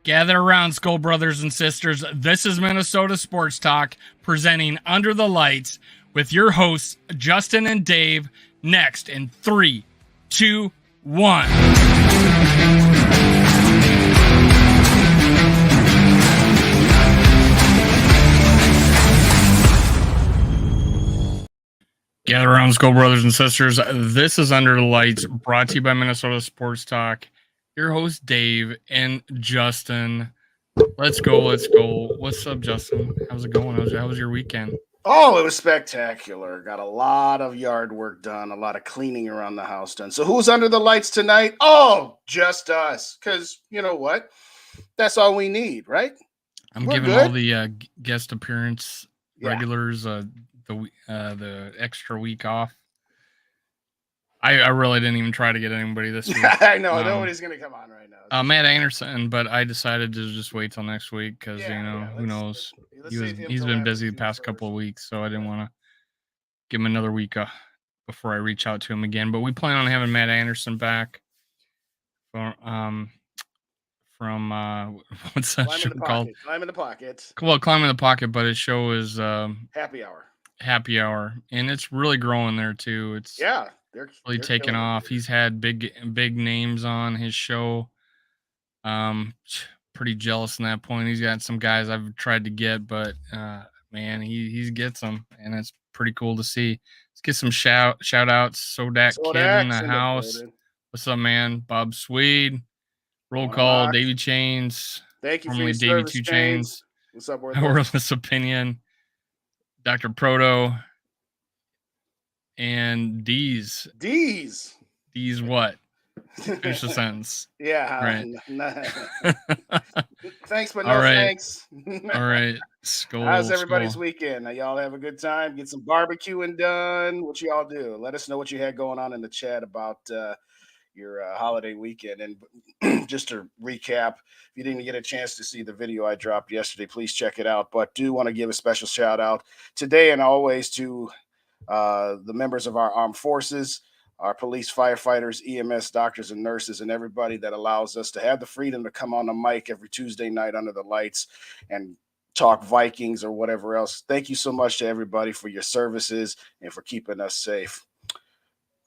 Gather around, Skull Brothers and Sisters. This is Minnesota Sports Talk, presenting Under the Lights with your hosts, Justin and Dave, next in 3, 2, 1. Gather around, Skull Brothers and Sisters. This is Under the Lights, brought to you by Minnesota Sports Talk. Your host, Dave and Justin. Let's go. What's up, Justin? How's it going? How was your weekend? Oh, it was spectacular. Got a lot of yard work done, a lot of cleaning around the house done. So who's under the lights tonight? Oh, just us. Because you know what? That's all we need, right? We're giving good. All the guest appearance regulars the extra week off. I really didn't even try to get anybody this week. I know nobody's going to come on right now. Matt Anderson, but I decided to just wait till next week because who knows? He's been busy the past couple of weeks, so I didn't want to give him another week before I reach out to him again. But we plan on having Matt Anderson back from what's that show called? Climb in the Pocket. Well, Climb in the Pocket, but his show is Happy Hour, and it's really growing there too. It's they're really taking off. He's had big names on his show. Pretty jealous in that point. He's got some guys I've tried to get, but man, he gets them, and it's pretty cool to see. Let's get some shout outs. Sodak Kids in the house. What's up, man? Bob Swede. Roll call. Davey Chains. Thank you for your Davey Two Chains. What's up, Worthless Opinion. Dr. Proto. And D's what? Finish the sentence. Yeah. Right. Thanks, but no thanks. All right. Skull. How's everybody's weekend? Now, y'all have a good time? Get some barbecuing done? What y'all do? Let us know what you had going on in the chat about your holiday weekend. And just to recap, if you didn't get a chance to see the video I dropped yesterday, please check it out. But do want to give a special shout out today and always to the members of our armed forces, our police, firefighters, EMS, doctors, and nurses, and everybody that allows us to have the freedom to come on the mic every Tuesday night under the lights and talk Vikings or whatever else. Thank you so much to everybody for your services and for keeping us safe.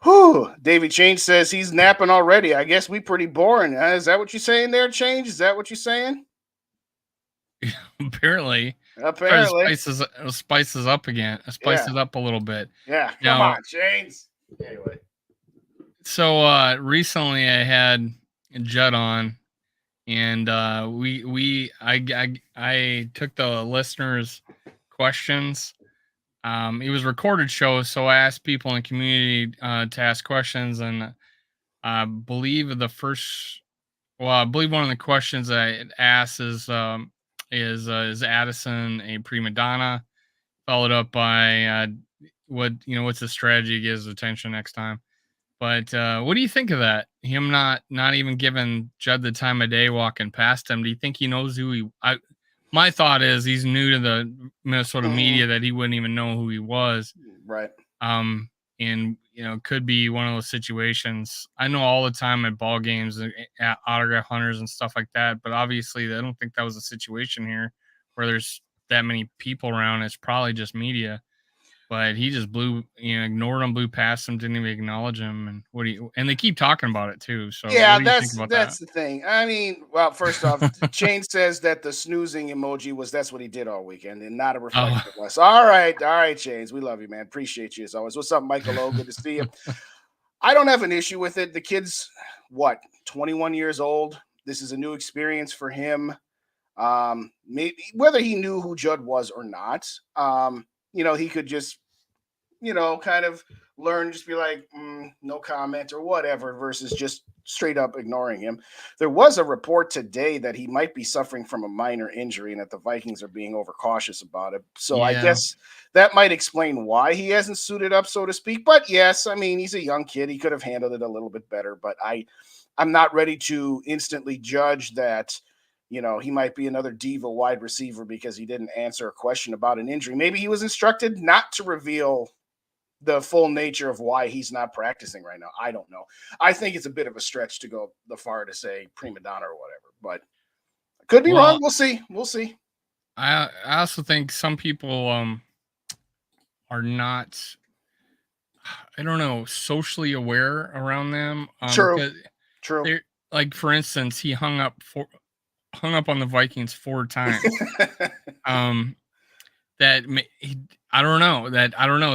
Whew. Davey Change says he's napping already. I guess we pretty boring. Is that what you're saying there, Change? Is that what you're saying? Apparently. Spices up again. Spice it up a little bit. Yeah, come on, Chains. Anyway. So recently I had Judd on, and I took the listeners' questions. It was a recorded show, so I asked people in the community to ask questions, and I believe one of the questions I asked is Addison a prima donna? Followed up by what's the strategy to get his attention next time? But what do you think of that? Him not even giving Judd the time of day walking past him. Do you think he knows who he? My thought is he's new to the Minnesota media that he wouldn't even know who he was. Right. And could be one of those situations. I know all the time at ball games, at autograph hunters and stuff like that. But obviously, I don't think that was a situation here where there's that many people around. It's probably just media. But he just ignored him, blew past him, didn't even acknowledge him. And they keep talking about it too. So yeah, that's the thing. I mean, well, first off, Chain says that the snoozing emoji that's what he did all weekend, and not a reflection of us. All right, Chains, we love you, man. Appreciate you as always. What's up, Michael O? Good to see you. I don't have an issue with it. The kid's 21 years old. This is a new experience for him. Maybe whether he knew who Judd was or not. He could just, kind of learn, just be like, no comment or whatever, versus just straight up ignoring him. There was a report today that he might be suffering from a minor injury and that the Vikings are being overcautious about it. So I guess that might explain why he hasn't suited up, so to speak. But yes, I mean, he's a young kid. He could have handled it a little bit better, but I'm not ready to instantly judge that he might be another diva wide receiver because he didn't answer a question about an injury. Maybe he was instructed not to reveal the full nature of why he's not practicing right now. I don't know. I think it's a bit of a stretch to go the far to say prima donna or whatever, but Could be wrong. Well, We'll see. We'll see. I also think some people are not, I don't know, socially aware around them, True. because True. they're like, for instance, he hung up on the Vikings 4 times. Um, that I don't know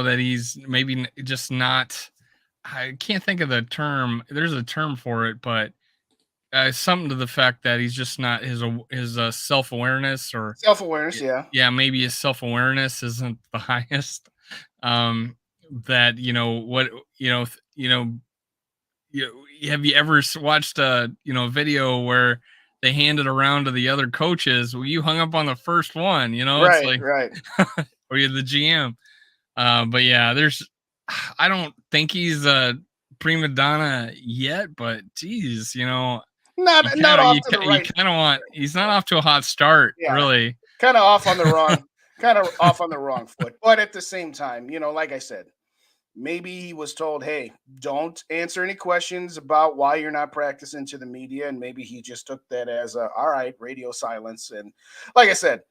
that he's maybe just not. I can't think of the term. There's a term for it, but something to the fact that he's just not his self awareness, or Self awareness. Yeah. yeah, maybe his self awareness isn't the highest. Um, that what you know th- have you ever watched a video where they hand it around to the other coaches? Well, you hung up on the first one. It's Right. like, Right. or you're the GM. But yeah, I don't think he's a prima donna yet, but geez, Not off to the you right. kind of want. He's not off to a hot start, Yeah. really. Kind of off on the wrong. Kind of off on the wrong foot. But at the same time, like I said, maybe he was told, "Hey, don't answer any questions about why you're not practicing to the media," and maybe he just took that as all right, radio silence. And like I said,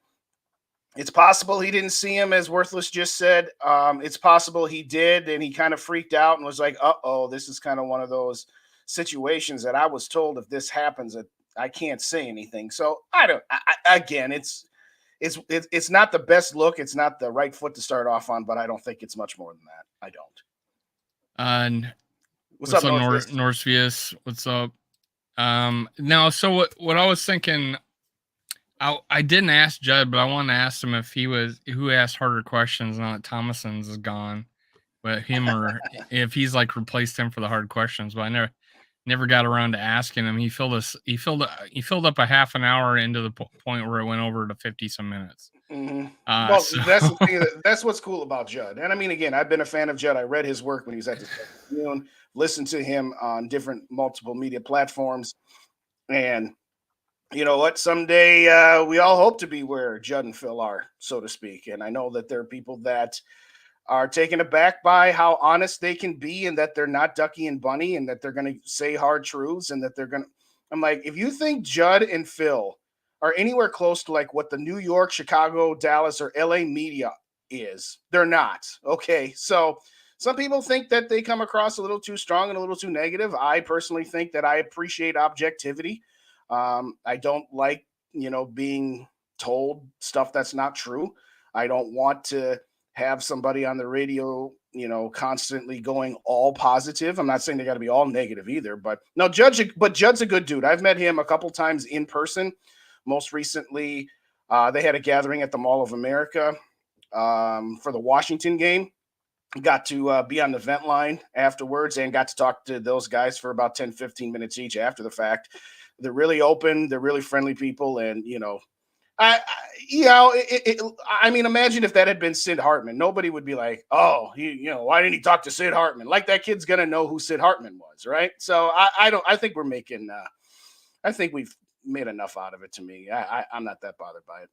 it's possible he didn't see him, as Worthless just said. It's possible he did, and he kind of freaked out and was like, "Uh oh, this is kind of one of those situations that I was told if this happens that I can't say anything." So I don't. Again, it's not the best look. It's not the right foot to start off on, but I don't think it's much more than that. I don't. And What's what's up, up, Northwest? Northvius? What's up? Now, so what I was thinking, I didn't ask Judd, but I wanted to ask him if he was who asked harder questions now that Thomason's is gone, but him, or if he's like replaced him for the hard questions. But I never got around to asking him. He filled up a half an hour into the point where it went over to 50 some minutes. Well, So that's the thing. That's what's cool about Judd. And I mean, again, I've been a fan of Judd. I read his work when he was at the Tribune, listened to him on different multiple media platforms, and you know what? Someday we all hope to be where Judd and Phil are, so to speak. And I know that there are people that are taken aback by how honest they can be, and that they're not Ducky and Bunny, and that they're going to say hard truths, and that they're going to. I'm like, if you think Judd and Phil are anywhere close to like what the New York, Chicago, Dallas, or LA media is, they're not. Okay. So some people think that they come across a little too strong and a little too negative. I personally think that I appreciate objectivity. I don't like, being told stuff that's not true. I don't want to have somebody on the radio, constantly going all positive. I'm not saying they got to be all negative either, but no, Judd's a good dude. I've met him a couple times in person. Most recently, they had a gathering at the Mall of America for the Washington game. Got to be on the vent line afterwards and got to talk to those guys for about 10, 15 minutes each after the fact. They're really open. They're really friendly people. And, I mean, imagine if that had been Sid Hartman. Nobody would be like, "Oh, why didn't he talk to Sid Hartman?" Like that kid's gonna know who Sid Hartman was, right? So I don't. I think we're making. I think we've made enough out of it. To me, I'm not that bothered by it.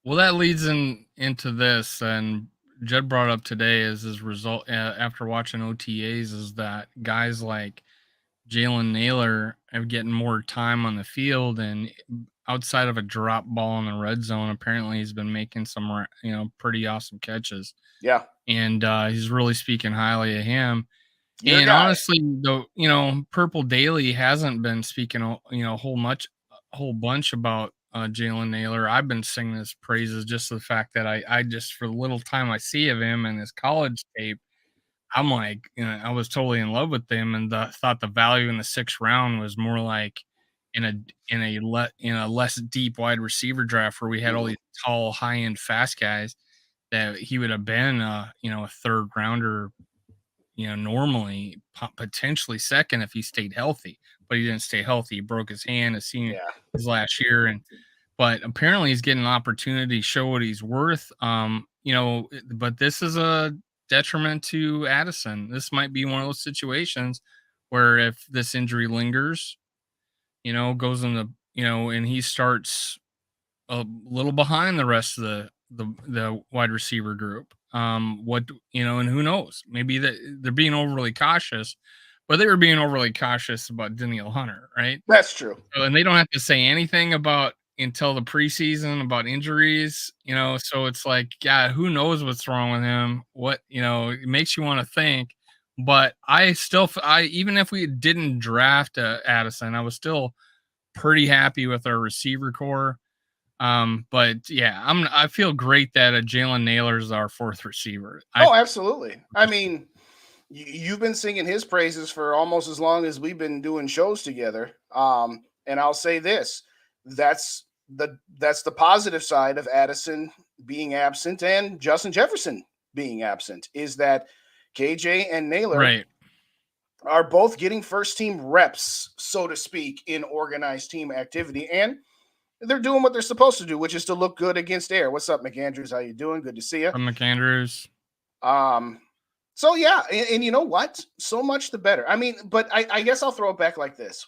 well, that leads into this, and Judd brought up today as his result after watching OTAs is that guys like Jalen Naylor are getting more time on the field, and outside of a drop ball in the red zone, apparently he's been making some pretty awesome catches, Yeah, and he's really speaking highly of him. your And guy. honestly, though, Purple Daily hasn't been speaking, a whole bunch about Jalen Naylor. I've been singing his praises, just the fact that I just, for the little time I see of him and his college tape, I'm like, I was totally in love with him, and thought the value in the sixth round was more like in a in a less deep wide receiver draft where we had all Mhm. these tall, high end, fast guys, that he would have been, a third rounder, normally potentially second if he stayed healthy, but he didn't stay healthy. He broke his hand Yeah, his last year, and but apparently he's getting an opportunity to show what he's worth. But this is a detriment to Addison. This might be one of those situations where if this injury lingers, goes in and he starts a little behind the rest of the wide receiver group. And who knows? Maybe that they're being overly cautious, but they were being overly cautious about Daniel Hunter, right? that's true. So, and they don't have to say anything about until the preseason about injuries, so it's like, God, who knows what's wrong with him? It makes you want to think. But even if we didn't draft Addison, I was still pretty happy with our receiver core. But yeah, I feel great that Jalen Naylor is our fourth receiver. Oh, absolutely. I mean, you've been singing his praises for almost as long as we've been doing shows together. And I'll say this: that's that's the positive side of Addison being absent and Justin Jefferson being absent, is that KJ and Naylor Right. are both getting first team reps, so to speak, in organized team activity, and they're doing what they're supposed to do, which is to look good against air. What's up, McAndrews? How you doing? Good to see you. From McAndrews. Um, so yeah, and you know what? So much the better. I mean, but I guess I'll throw it back like this.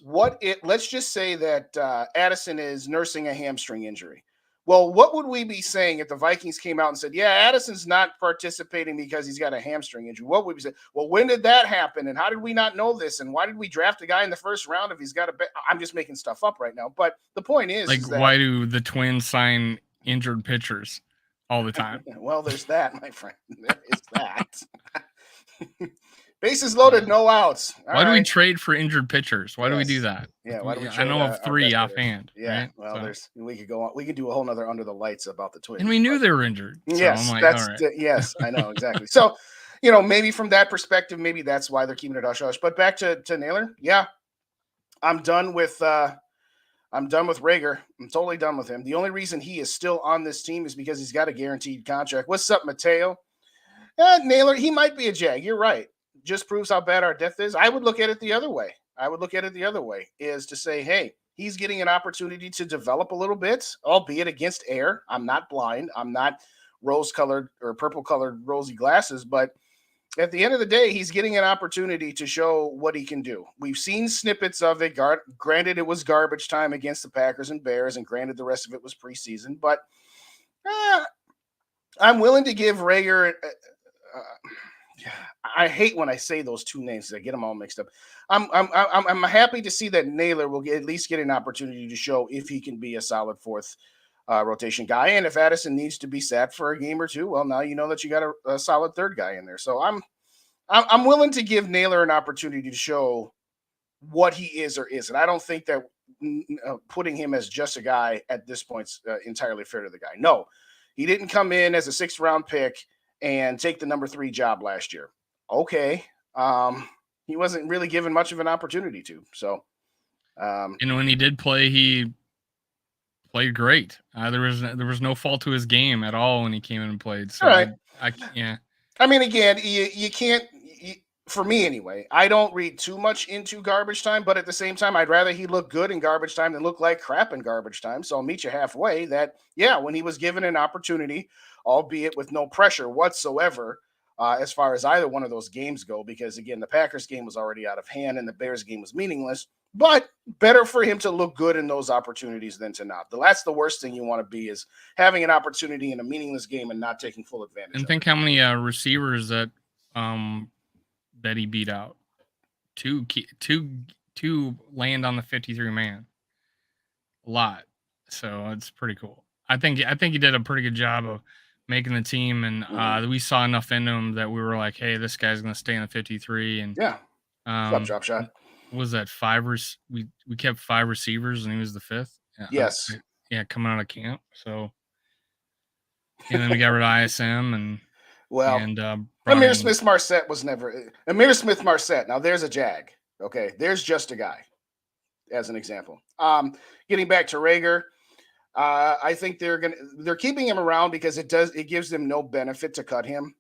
Let's just say that Addison is nursing a hamstring injury. Well, what would we be saying if the Vikings came out and said, yeah, Addison's not participating because he's got a hamstring injury? What would we say? Well, when did that happen? And how did we not know this? And why did we draft a guy in the first round if he's got I'm just making stuff up right now. But the point Like, is that why do the Twins sign injured pitchers all the time? well, there's that, my friend. There is that. Bases loaded, no outs. Why do we trade for injured pitchers? Why do we do that? Yeah, why do we I trade know of our 3 best offhand. Yeah, right? well, we could go on. We could do a whole nother under the lights about the Twins. And we knew they were injured. So Yes, I'm like, all right. yes, I know exactly. So, maybe from that perspective, maybe that's why they're keeping it hush hush. But back to Naylor, yeah, I'm done with Rager. I'm totally done with him. The only reason he is still on this team is because he's got a guaranteed contract. What's up, Mateo? Naylor, he might be a Jag. You're right. Just proves how bad our depth is. I would look at it the other way. Is to say, hey, he's getting an opportunity to develop a little bit, albeit against air. I'm not blind. I'm not rose-colored or purple-colored rosy glasses, but at the end of the day, he's getting an opportunity to show what he can do. We've seen snippets of it. Granted, it was garbage time against the Packers and Bears, and granted, the rest of it was preseason, but I'm willing to give Rager I hate when I say those two names. I get them all mixed up. I'm happy to see that Naylor will at least get an opportunity to show if he can be a solid fourth rotation guy. And if Addison needs to be sat for a game or two, well, now you know that you got a solid third guy in there. So I'm willing to give Naylor an opportunity to show what he is or isn't. I don't think that putting him as just a guy at this point's entirely fair to the guy. No, he didn't come in as a 6th round pick and take the number 3 job last year. Okay. He wasn't really given much of an opportunity to. So, and when he did play, he played great. There was no fault to his game at all when he came in and played. So right. Yeah. I mean, again, you can't. For me anyway, I don't read too much into garbage time, but at the same time, I'd rather he look good in garbage time than look like crap in garbage time. So I'll meet you halfway that, yeah, when he was given an opportunity, albeit with no pressure whatsoever, as far as either one of those games go, because again, the Packers game was already out of hand and the Bears game was meaningless, but better for him to look good in those opportunities than to not. That's the worst thing you want to be, is having an opportunity in a meaningless game and not taking full advantage and of think it. how many receivers that he beat out. Two land on the 53 man. A lot. So it's pretty cool. I think he did a pretty good job of making the team, and we saw enough in him that we were like, hey, this guy's going to stay in the 53. And yeah, drop shot. Was that 5? We kept 5 receivers, and he was the 5th. Yes. Coming out of camp. So, and then we got rid of ISM and. Well, Amir Smith-Marset was never Amir Smith-Marset. Now there's a Jag. Okay, there's just a guy, as an example. Getting back to Rager, I think they're keeping him around because it gives them no benefit to cut him.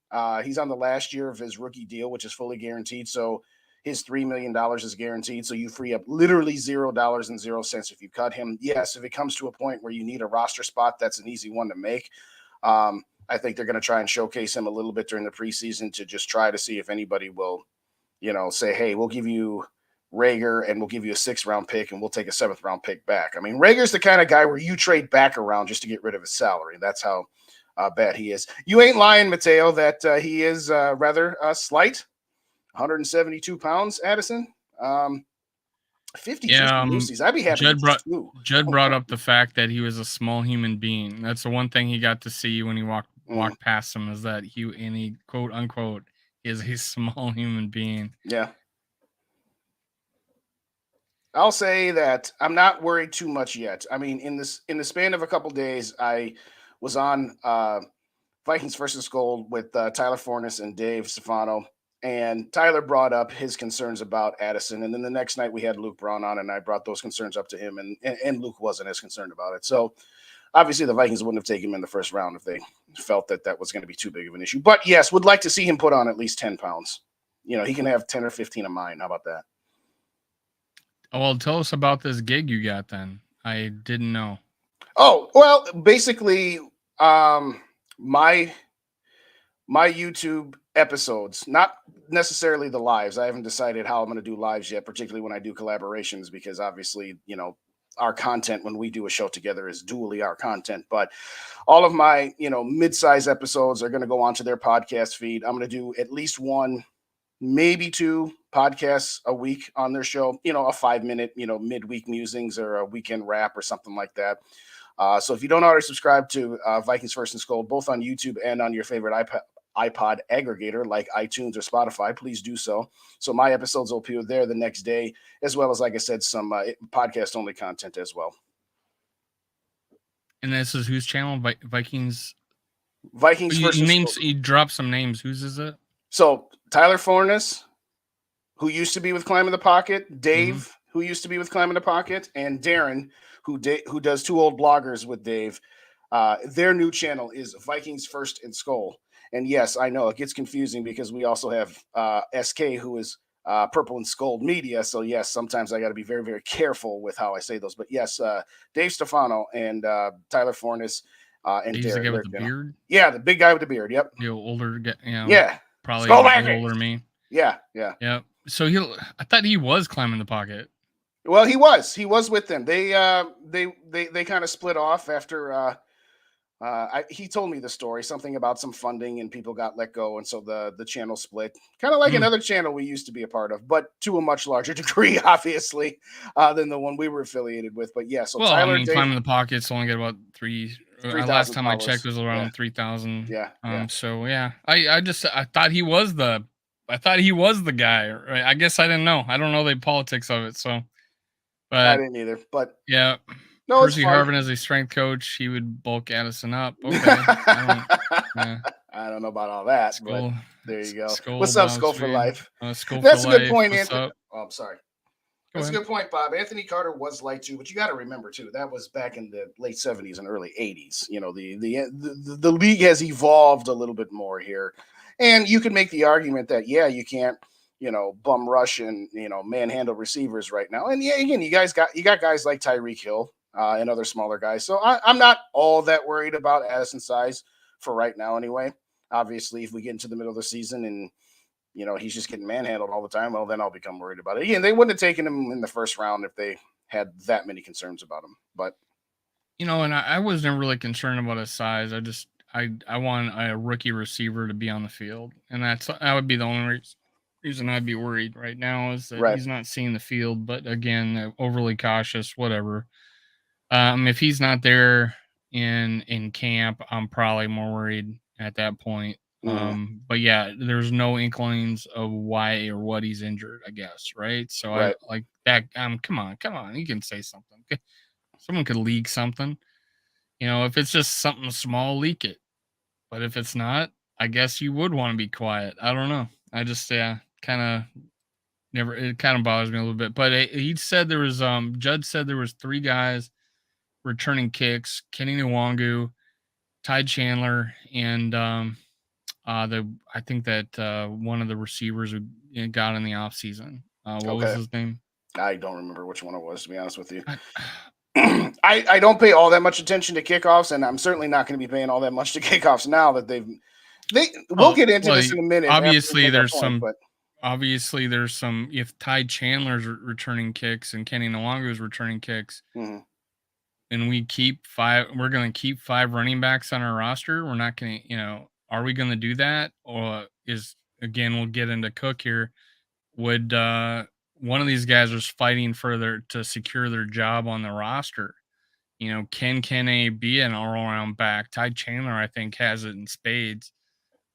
He's on the last year of his rookie deal, which is fully guaranteed. So his $3 million is guaranteed. So you free up literally $0.00 if you cut him. Yes, if it comes to a point where you need a roster spot, that's an easy one to make. I think they're going to try and showcase him a little bit during the preseason to just try to see if anybody will, say, hey, we'll give you Rager and we'll give you a 6th round pick and we'll take a 7th round pick back. I mean, Rager's the kind of guy where you trade back around just to get rid of his salary. That's how bad he is. You ain't lying, Mateo, that he is rather slight, 172 pounds, Addison. 50 Yeah, juicy Lucy's. I'd be happy with Judd just brought two. Judd brought up the fact that he was a small human being. That's the one thing he got to see when he Mm, walked past him is that he quote unquote is a small human being. yeah. I'll say that I'm not worried too much yet. I mean, in the span of a couple days, I was on Vikings versus Gold with Tyler Fornes and Dave Stefano. And Tyler brought up his concerns about Addison. And then the next night we had Luke Braun on, and I brought those concerns up to him. And Luke wasn't as concerned about it. So obviously the Vikings wouldn't have taken him in the first round if they felt that that was going to be too big of an issue. But yes, would like to see him put on at least 10 pounds. You know, he can have 10 or 15 of mine. How about that? Oh, well, tell us about this gig you got then. I didn't know. Oh, well, basically, my YouTube episodes, not necessarily the lives. I haven't decided how I'm going to do lives yet, particularly when I do collaborations, because obviously, you know, our content when we do a show together is dually our content. But all of my, you know, mid-size episodes are going to go onto their podcast feed. I'm going to do at least one, maybe two podcasts a week on their show, you know, a 5 minute, you know, midweek musings or a weekend wrap or something like that. So if you don't already subscribe to Vikings First and Gold, both on YouTube and on your favorite iPod aggregator like iTunes or Spotify, please do so. So my episodes will appear there the next day, as well as, like I said, some podcast only content as well. And this is whose channel? Vikings. Vikings First and Gold. You dropped some names. Whose is it? So Tyler Fornes, who used to be with Climb in the Pocket, Dave, who used to be with Climb in the Pocket, and Darren, who does Two Old Bloggers with Dave. Their new channel is Vikings First and Skull. And yes, I know it gets confusing because we also have SK, who is Purple and Skull Media. So yes, sometimes I got to be very, very careful with how I say those. But yes, Dave Stefano and Tyler Fornes and Dave's Darren. the guy with the beard. Yeah, the big guy with the beard. Yep. The older guy. You know, yeah. Probably Skull way older than me. Yeah. Yeah. So I thought he was climbing the pocket. Well, he was with them. They kind of split off after he told me the story, something about some funding and people got let go, and so the channel split, kind of like another channel we used to be a part of, but to a much larger degree, obviously, than the one we were affiliated with. But yeah, so well, Tyler, I mean, climbing the pockets only get about 3,000. Last time I checked, was around 3,000. Yeah. So yeah, I thought he was the guy. Right? I guess I didn't know. I don't know the politics of it. So, but I didn't either. But yeah. No, Percy Harvin as a strength coach, he would bulk Addison up. Okay. I don't know about all that, Skull, but there you go. Skull, What's up, Bob Skull for Swede. Life? Skull That's for a good life. point, What's Anthony. up? Oh, I'm sorry. Go That's ahead. a good point, Bob. Anthony Carter was light too, but you got to remember too that was back in the late '70s and early '80s. You know, the league has evolved a little bit more here, and you can make the argument that you can't, you know, bum rush and, you know, manhandle receivers right now. And yeah, again, you got guys like Tyreek Hill and other smaller guys. So I'm not all that worried about Addison's size for right now, anyway. Obviously, if we get into the middle of the season and, you know, he's just getting manhandled all the time, well, then I'll become worried about it. Again, they wouldn't have taken him in the first round if they had that many concerns about him. But, you know, and I wasn't really concerned about his size. I want a rookie receiver to be on the field, and that would be the only reason I'd be worried right now is that he's not seeing the field. But again, overly cautious, whatever. If he's not there in camp, I'm probably more worried at that point. But yeah, there's no inklings of why or what he's injured, I guess, right? So I like that. Come on, you can say something. Someone could leak something. You know, if it's just something small, leak it. But if it's not, I guess you would want to be quiet. I don't know. I just kind of never. It kind of bothers me a little bit. But he said there was Judd said there was 3 guys returning kicks: Kenny Nwangu, Ty Chandler, and I think that one of the receivers who got in the offseason. What was his name? I don't remember which one it was, to be honest with you. I don't pay all that much attention to kickoffs, and I'm certainly not going to be paying all that much to kickoffs now that we'll get into this in a minute. Obviously, there's some. Obviously, there's some. If Ty Chandler's returning kicks and Kenny Nwangu's returning kicks, and we keep 5, we're going to keep 5 running backs on our roster. We're not going to, you know, are we going to do that? Or we'll get into Cook here. Would one of these guys was fighting for their to secure their job on the roster. Can A be an all around back? Ty Chandler, I think, has it in spades.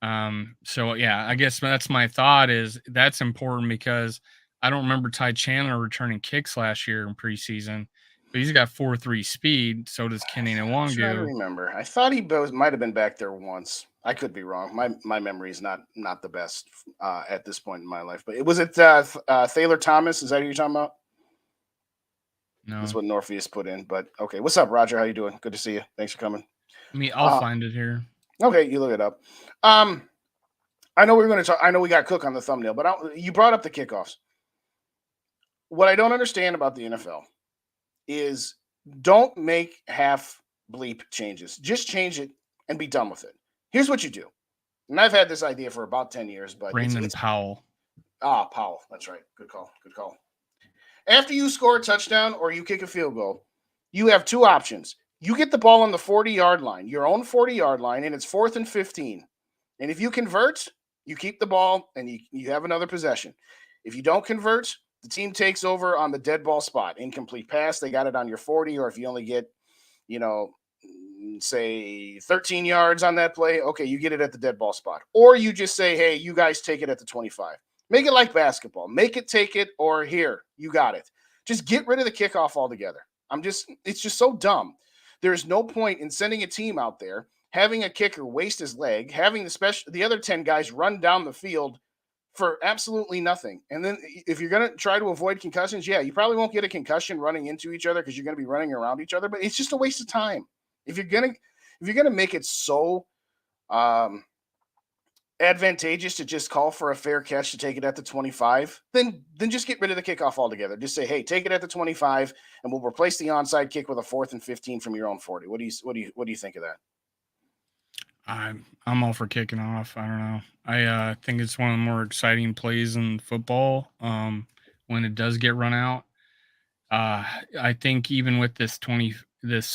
So yeah, I guess that's my thought is that's important because I don't remember Ty Chandler returning kicks last year in preseason, but he's got 4.3 speed. So does Kenny I'm trying to Nwangu. remember. I thought he might have been back there once. I could be wrong. My memory is not the best at this point in my life. But was it Thaler Thomas? Is that who you're talking about? That's No, what Norpheus put in. But okay, what's up, Roger? How you doing? Good to see you. Thanks for coming. I'll Uh, find it here. okay, you look it up. Um, I know we are going to talk. I know we got Cook on the thumbnail, but you brought up the kickoffs. What I don't understand about the NFL is don't make half bleep changes. Just change it and be done with it. Here's what you do. And I've had this idea for about 10 years, but Brandon it's Powell. Powell. That's right. Good call. Good call. After you score a touchdown or you kick a field goal, you have two options. You get the ball on the 40-yard line, your own 40-yard line, and it's 4th and 15. And if you convert, you keep the ball and you have another possession. If you don't convert, the team takes over on the dead ball spot. Incomplete pass, they got it on your 40, or if you only get, you know, say 13 yards on that play, okay, you get it at the dead ball spot. Or you just say, hey, you guys take it at the 25. Make it like basketball. Make it take it, or here, you got it. Just get rid of the kickoff altogether. It's just so dumb. There's no point in sending a team out there, having a kicker waste his leg, having the other 10 guys run down the field for absolutely nothing. And then if you're going to try to avoid concussions, yeah, you probably won't get a concussion running into each other because you're going to be running around each other, but it's just a waste of time. If you're going to make it so advantageous to just call for a fair catch to take it at the 25, then just get rid of the kickoff altogether. Just say, hey, take it at the 25 and we'll replace the onside kick with a 4th and 15 from your own 40. What do you think of that? I'm all for kicking off. I don't know. I think it's one of the more exciting plays in football. When it does get run out, I think even with this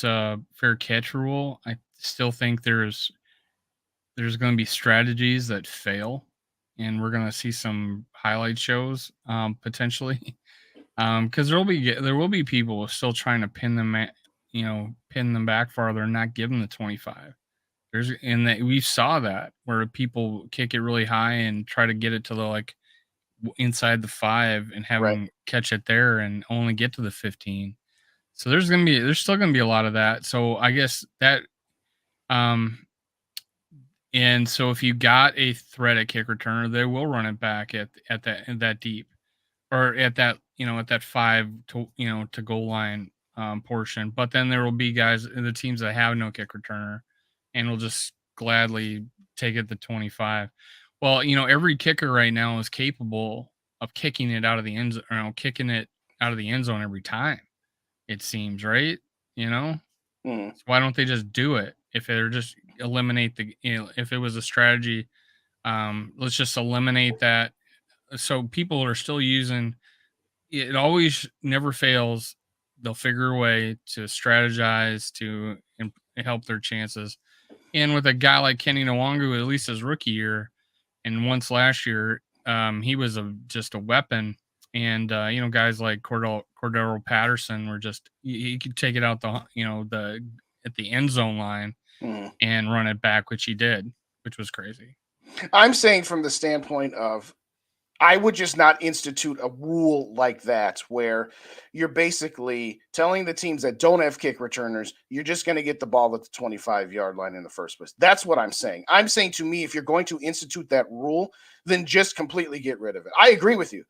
fair catch rule, I still think there's going to be strategies that fail, and we're going to see some highlight shows potentially. Because there will be people still trying to pin them back farther and not give them the 25. We saw that where people kick it really high and try to get it to the inside the 5 and have Right. them catch it there and only get to the 15. So there's still gonna be a lot of that. So I guess that um and so if you got a threat at kick returner, they will run it back at that deep or at that 5 to goal line portion. But then there will be guys in the teams that have no kick returner and will just gladly take it to 25. Well, every kicker right now is capable of kicking it out of the end zone, kicking it out of the end zone every time. It seems, right? You know, Mm. so why don't they just do it? If they're just eliminate if it was a strategy, let's just eliminate that. So people are still using it. Always never fails. They'll figure a way to strategize to help their chances. And with a guy like Kenny Nwangu, at least his rookie year, and once last year, he was just a weapon. And guys like Cordero Patterson were just he could take it out the at the end zone line Mm. and run it back, which he did, which was crazy. I'm saying from the standpoint of I would just not institute a rule like that where you're basically telling the teams that don't have kick returners, you're just going to get the ball at the 25-yard line in the first place. That's what I'm saying. I'm saying to me, if you're going to institute that rule, then just completely get rid of it. I agree with you.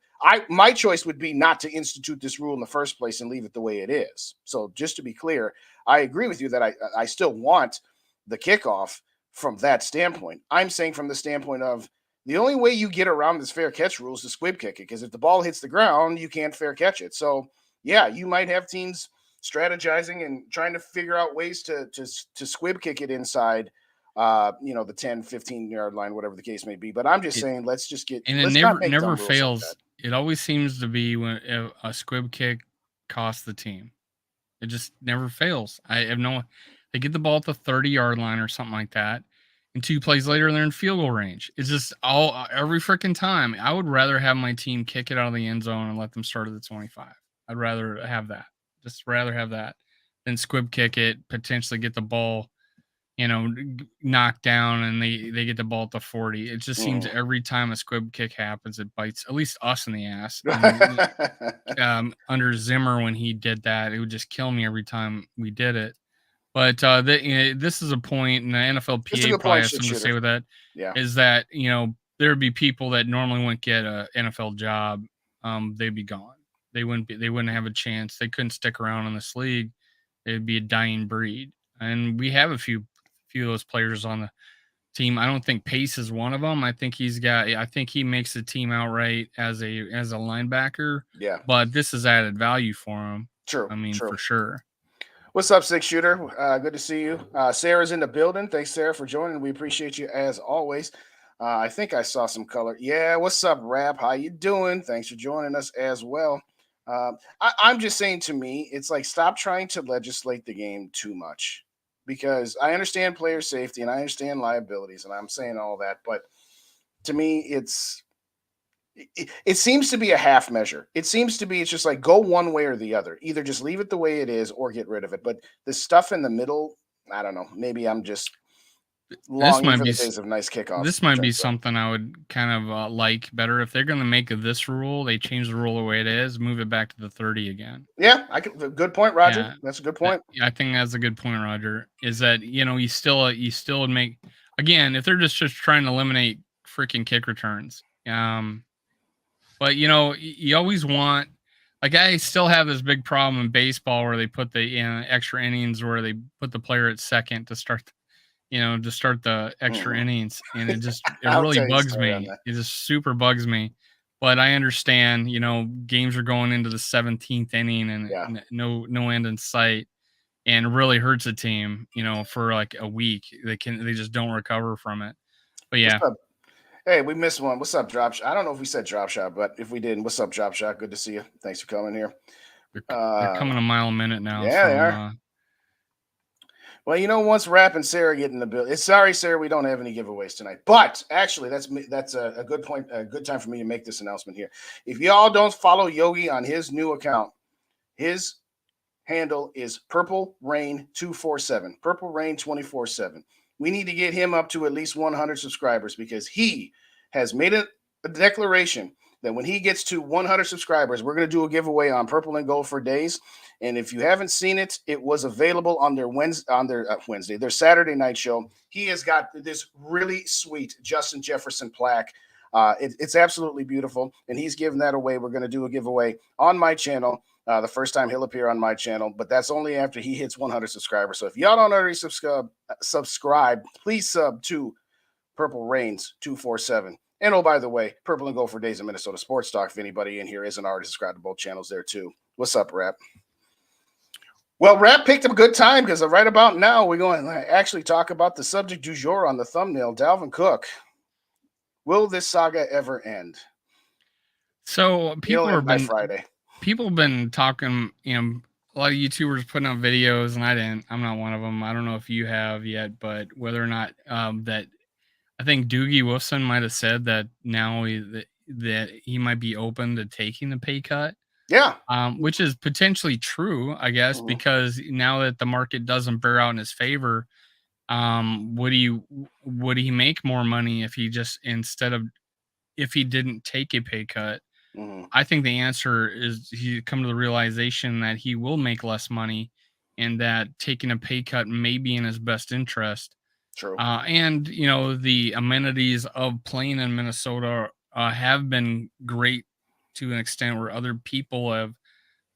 My choice would be not to institute this rule in the first place and leave it the way it is. So just to be clear, I agree with you that I still want the kickoff from that standpoint. I'm saying from the standpoint of the only way you get around this fair catch rule is to squib kick it, because if the ball hits the ground, you can't fair catch it. So, yeah, you might have teams strategizing and trying to figure out ways to squib kick it inside, the 10, 15-yard line, whatever the case may be. But I'm just It saying, and it let's not never make never dumb rules like that. fails. It always seems to be when a squib kick costs the team. It just never fails. I have no. They get the ball at the 30-yard line or something like that. and 2 plays later they're in field goal range. It's just all every freaking time. I would rather have my team kick it out of the end zone and let them start at the 25. I'd rather have that. Just rather have that than squib kick it, potentially get the ball, knocked down, and they get the ball at the 40. It just seems Mhm. every time a squib kick happens, it bites at least us in the ass. And under Zimmer, when he did that, it would just kill me every time we did it. But this is a point, and the It's a NFLPA good probably point, has shit something to say shooter. with that. Yeah. Is that there would be people that normally wouldn't get a NFL job, they'd be gone. They wouldn't have a chance. They couldn't stick around in this league. It'd be a dying breed. And we have a few of those players on the team. I don't think Pace is one of them. I think he makes the team outright as a linebacker, Yeah. but this is added value for him. True. I mean, True. for sure. What's up, six shooter? Good to see you. Sarah's in the building. Thanks, Sarah, for joining. We appreciate you as always. I think I saw some color. Yeah, what's up, Rap? How you doing? Thanks for joining us as well. I'm just saying, to me, it's like, stop trying to legislate the game too much, because I understand player safety and I understand liabilities, and I'm saying all that, but to me, it seems to be a half measure. It seems to be, it's just like, go one way or the other. Either just leave it the way it is or get rid of it. But the stuff in the middle, I don't know. Maybe I'm just This longing might for be the s- days of nice kickoffs this might during be stuff. something I would kind of like better if they're going to make this rule. They change the rule the way it is, move it back to the 30 again. Yeah, I can. Good point, Roger. Yeah, That's a good point. yeah, I think that's a good point, Roger. Is that you still would make again if they're just trying to eliminate freaking kick returns. But you always want, like, I still have this big problem in baseball where they put the extra innings where they put the player at second to start the extra Mhm. innings, and it I'll really tell you a bugs story on me. that. It just super bugs me. But I understand, games are going into the 17th inning and Yeah. no end in sight, and it really hurts a team, for like a week. They just don't recover from it. But What's yeah, up? Hey, we missed one. What's up, Drop Shot? I don't know if we said Drop Shot, but if we didn't, what's up, Drop Shot? Good to see you. Thanks for coming here. they're coming a mile a minute now Yeah, they from are. Well, once Rap and Sarah get in the bill, it's sorry, Sarah, we don't have any giveaways tonight. But actually, that's a good point, a good time for me to make this announcement here. If y'all don't follow Yogi on his new account, his handle is Purple Rain 247, Purple Rain 24/7. We need to get him up to at least 100 subscribers, because he has made a declaration that when he gets to 100 subscribers, we're going to do a giveaway on Purple and Gold for Days. And if you haven't seen it, it was available on their Wednesday, their Saturday night show. He has got this really sweet Justin Jefferson plaque. It's absolutely beautiful, and he's giving that away. We're going to do a giveaway on my channel. The first time he'll appear on my channel, but that's only after he hits 100 subscribers. So if y'all don't already subscribe, please sub to Purple Rains 247. And oh, by the way, Purple and Go for Days of Minnesota Sports Talk. If anybody in here isn't already subscribed to both channels, there too. What's up, Rap? Well, Rap picked up a good time, because right about now we're going to actually talk about the subject du jour on the thumbnail, Dalvin Cook. Will this saga ever end? so He'll end by Friday. people have been talking, a lot of YouTubers putting out videos, and I'm not one of them. I don't know if you have yet, but whether or not that I think Doogie Wilson might have said that now that he might be open to taking the pay cut, Yeah. which is potentially true, I guess, Mhm. because now that the market doesn't bear out in his favor, would he make more money if he just instead of if he didn't take a pay cut? Mhm. I think the answer is he come to the realization that he will make less money, and that taking a pay cut may be in his best interest. True. And the amenities of playing in Minnesota have been great to an extent where other people have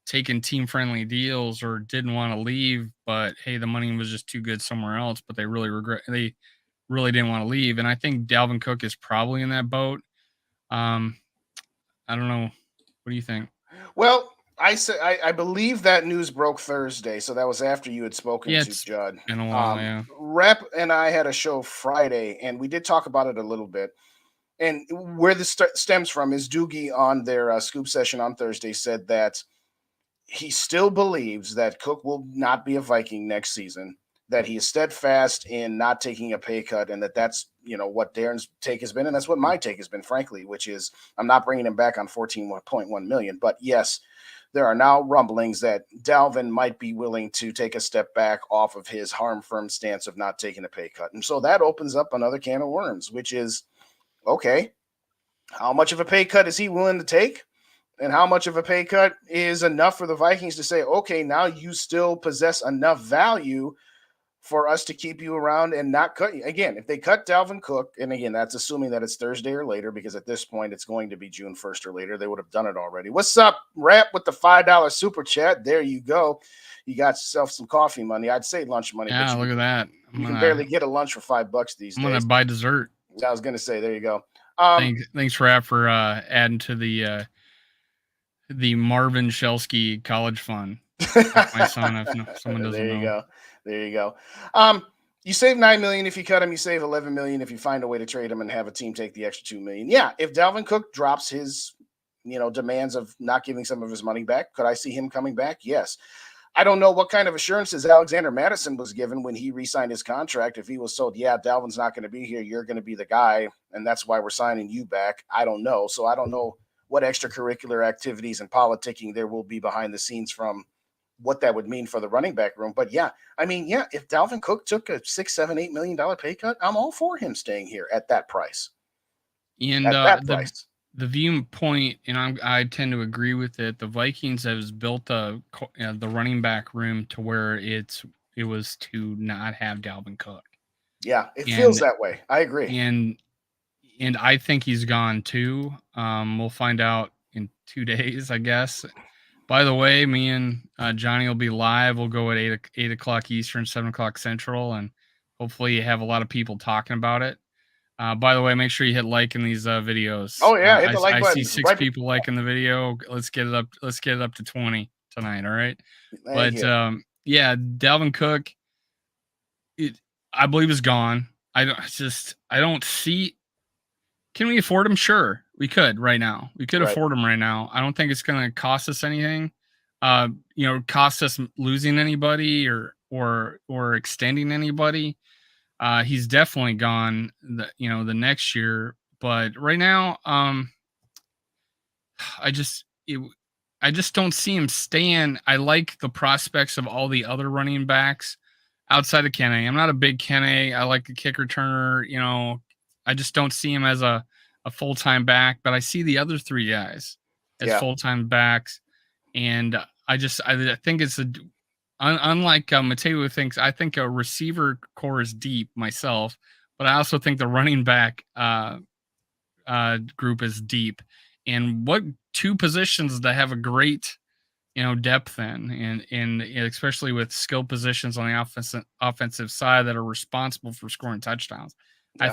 taken team friendly deals or didn't want to leave, but hey, the money was just too good somewhere else, but they really didn't want to leave. And I think Dalvin Cook is probably in that boat. Um, I don't know. What do you think? Well, I believe that news broke Thursday, so that was after you had spoken Yeah, to it's Judd. been a while, yeah. Rep and I had a show Friday, and we did talk about it a little bit. And where this stems from is Doogie on their scoop session on Thursday said that he still believes that Cook will not be a Viking next season. that he is steadfast in not taking a pay cut, and that's what Darren's take has been, and that's what my take has been, frankly, which is I'm not bringing him back on 14.1 million. But yes, there are now rumblings that Dalvin might be willing to take a step back off of his firm stance of not taking a pay cut. And so that opens up another can of worms, which is, okay, how much of a pay cut is he willing to take? And how much of a pay cut is enough for the Vikings to say, okay, now you still possess enough value for us to keep you around and not cut you. Again, if they cut Dalvin Cook, and again, that's assuming that it's Thursday or later, because at this point it's going to be June 1st or later. They would have done it already. What's up, Rap, with the $5 super chat? There you go. You got yourself some coffee money. I'd say lunch money. Yeah, look at that. You can barely get a lunch for $5 these days. I'm going to buy dessert. I was going to say, there you go. Thanks, Rap, for adding to the Marvin Shelsky College Fund. My son, if someone doesn't know. There you go. You save $9 million if you cut him. You save $11 million if you find a way to trade him and have a team take the extra $2 million. Yeah, if Dalvin Cook drops his, demands of not giving some of his money back, could I see him coming back? Yes. I don't know what kind of assurances Alexander Madison was given when he re-signed his contract. If he was told, yeah, Dalvin's not going to be here, you're going to be the guy, and that's why we're signing you back. I don't know. So I don't know what extracurricular activities and politicking there will be behind the scenes from what that would mean for the running back room. But yeah, if Dalvin Cook took a $6, $7, $8 million pay cut, I'm all for him staying here at that price. And the viewpoint, and I tend to agree with it. The Vikings have built the running back room to where it was to not have Dalvin Cook. Yeah, it feels that way. I agree. And I think he's gone too. We'll find out in 2 days, I guess. By the way, me and Johnny will be live. We'll go at 8 o'clock Eastern, 7 o'clock Central, and hopefully you have a lot of people talking about it. By the way, make sure you hit like in these videos. Oh yeah, hit the like button. I see 6 people liking the video. Let's get it up. Let's get it up to 20 tonight. All right. Yeah, Dalvin Cook, I believe is gone. I don't see. Can we afford him? Sure, we could right now. We could afford him right now. I don't think it's going to cost us anything. Cost us losing anybody or extending anybody. He's definitely gone the next year, but right now, I just don't see him staying. I like the prospects of all the other running backs outside of Kenny. I'm not a big Kenny. I like the kick returner. I just don't see him as a full-time back, but I see the other 3 guys as full-time backs, and I think it's unlike Mateo thinks. I think a receiver core is deep myself, but I also think the running back group is deep. And what 2 positions that have a great depth in, and especially with skill positions on the offensive side that are responsible for scoring touchdowns. Yeah. I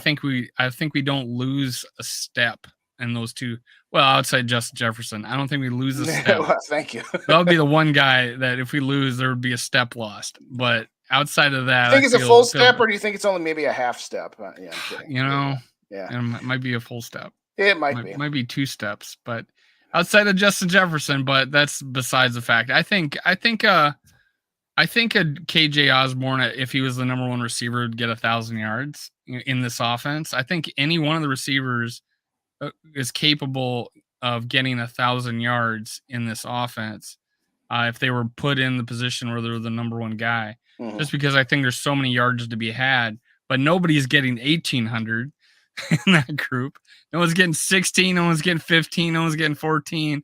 think we don't lose a step in those 2. Well, outside Justin Jefferson, I don't think we lose a step. Well, thank you. That would be the one guy that if we lose, there would be a step lost. But outside of that, I think it's a full step, or do you think it's only maybe a half step? Yeah, it might be a full step. It might be 2 steps, but outside of Justin Jefferson, but that's besides the fact. I think a KJ Osborne, if he was the number 1 receiver, would get 1,000 yards in this offense. I think any one of the receivers is capable of getting 1,000 yards in this offense if they were put in the position where they're the number 1 guy. Mm-hmm. Just because I think there's so many yards to be had, but nobody's getting 1,800 in that group. No one's getting 16. No one's getting 15. No one's getting 14.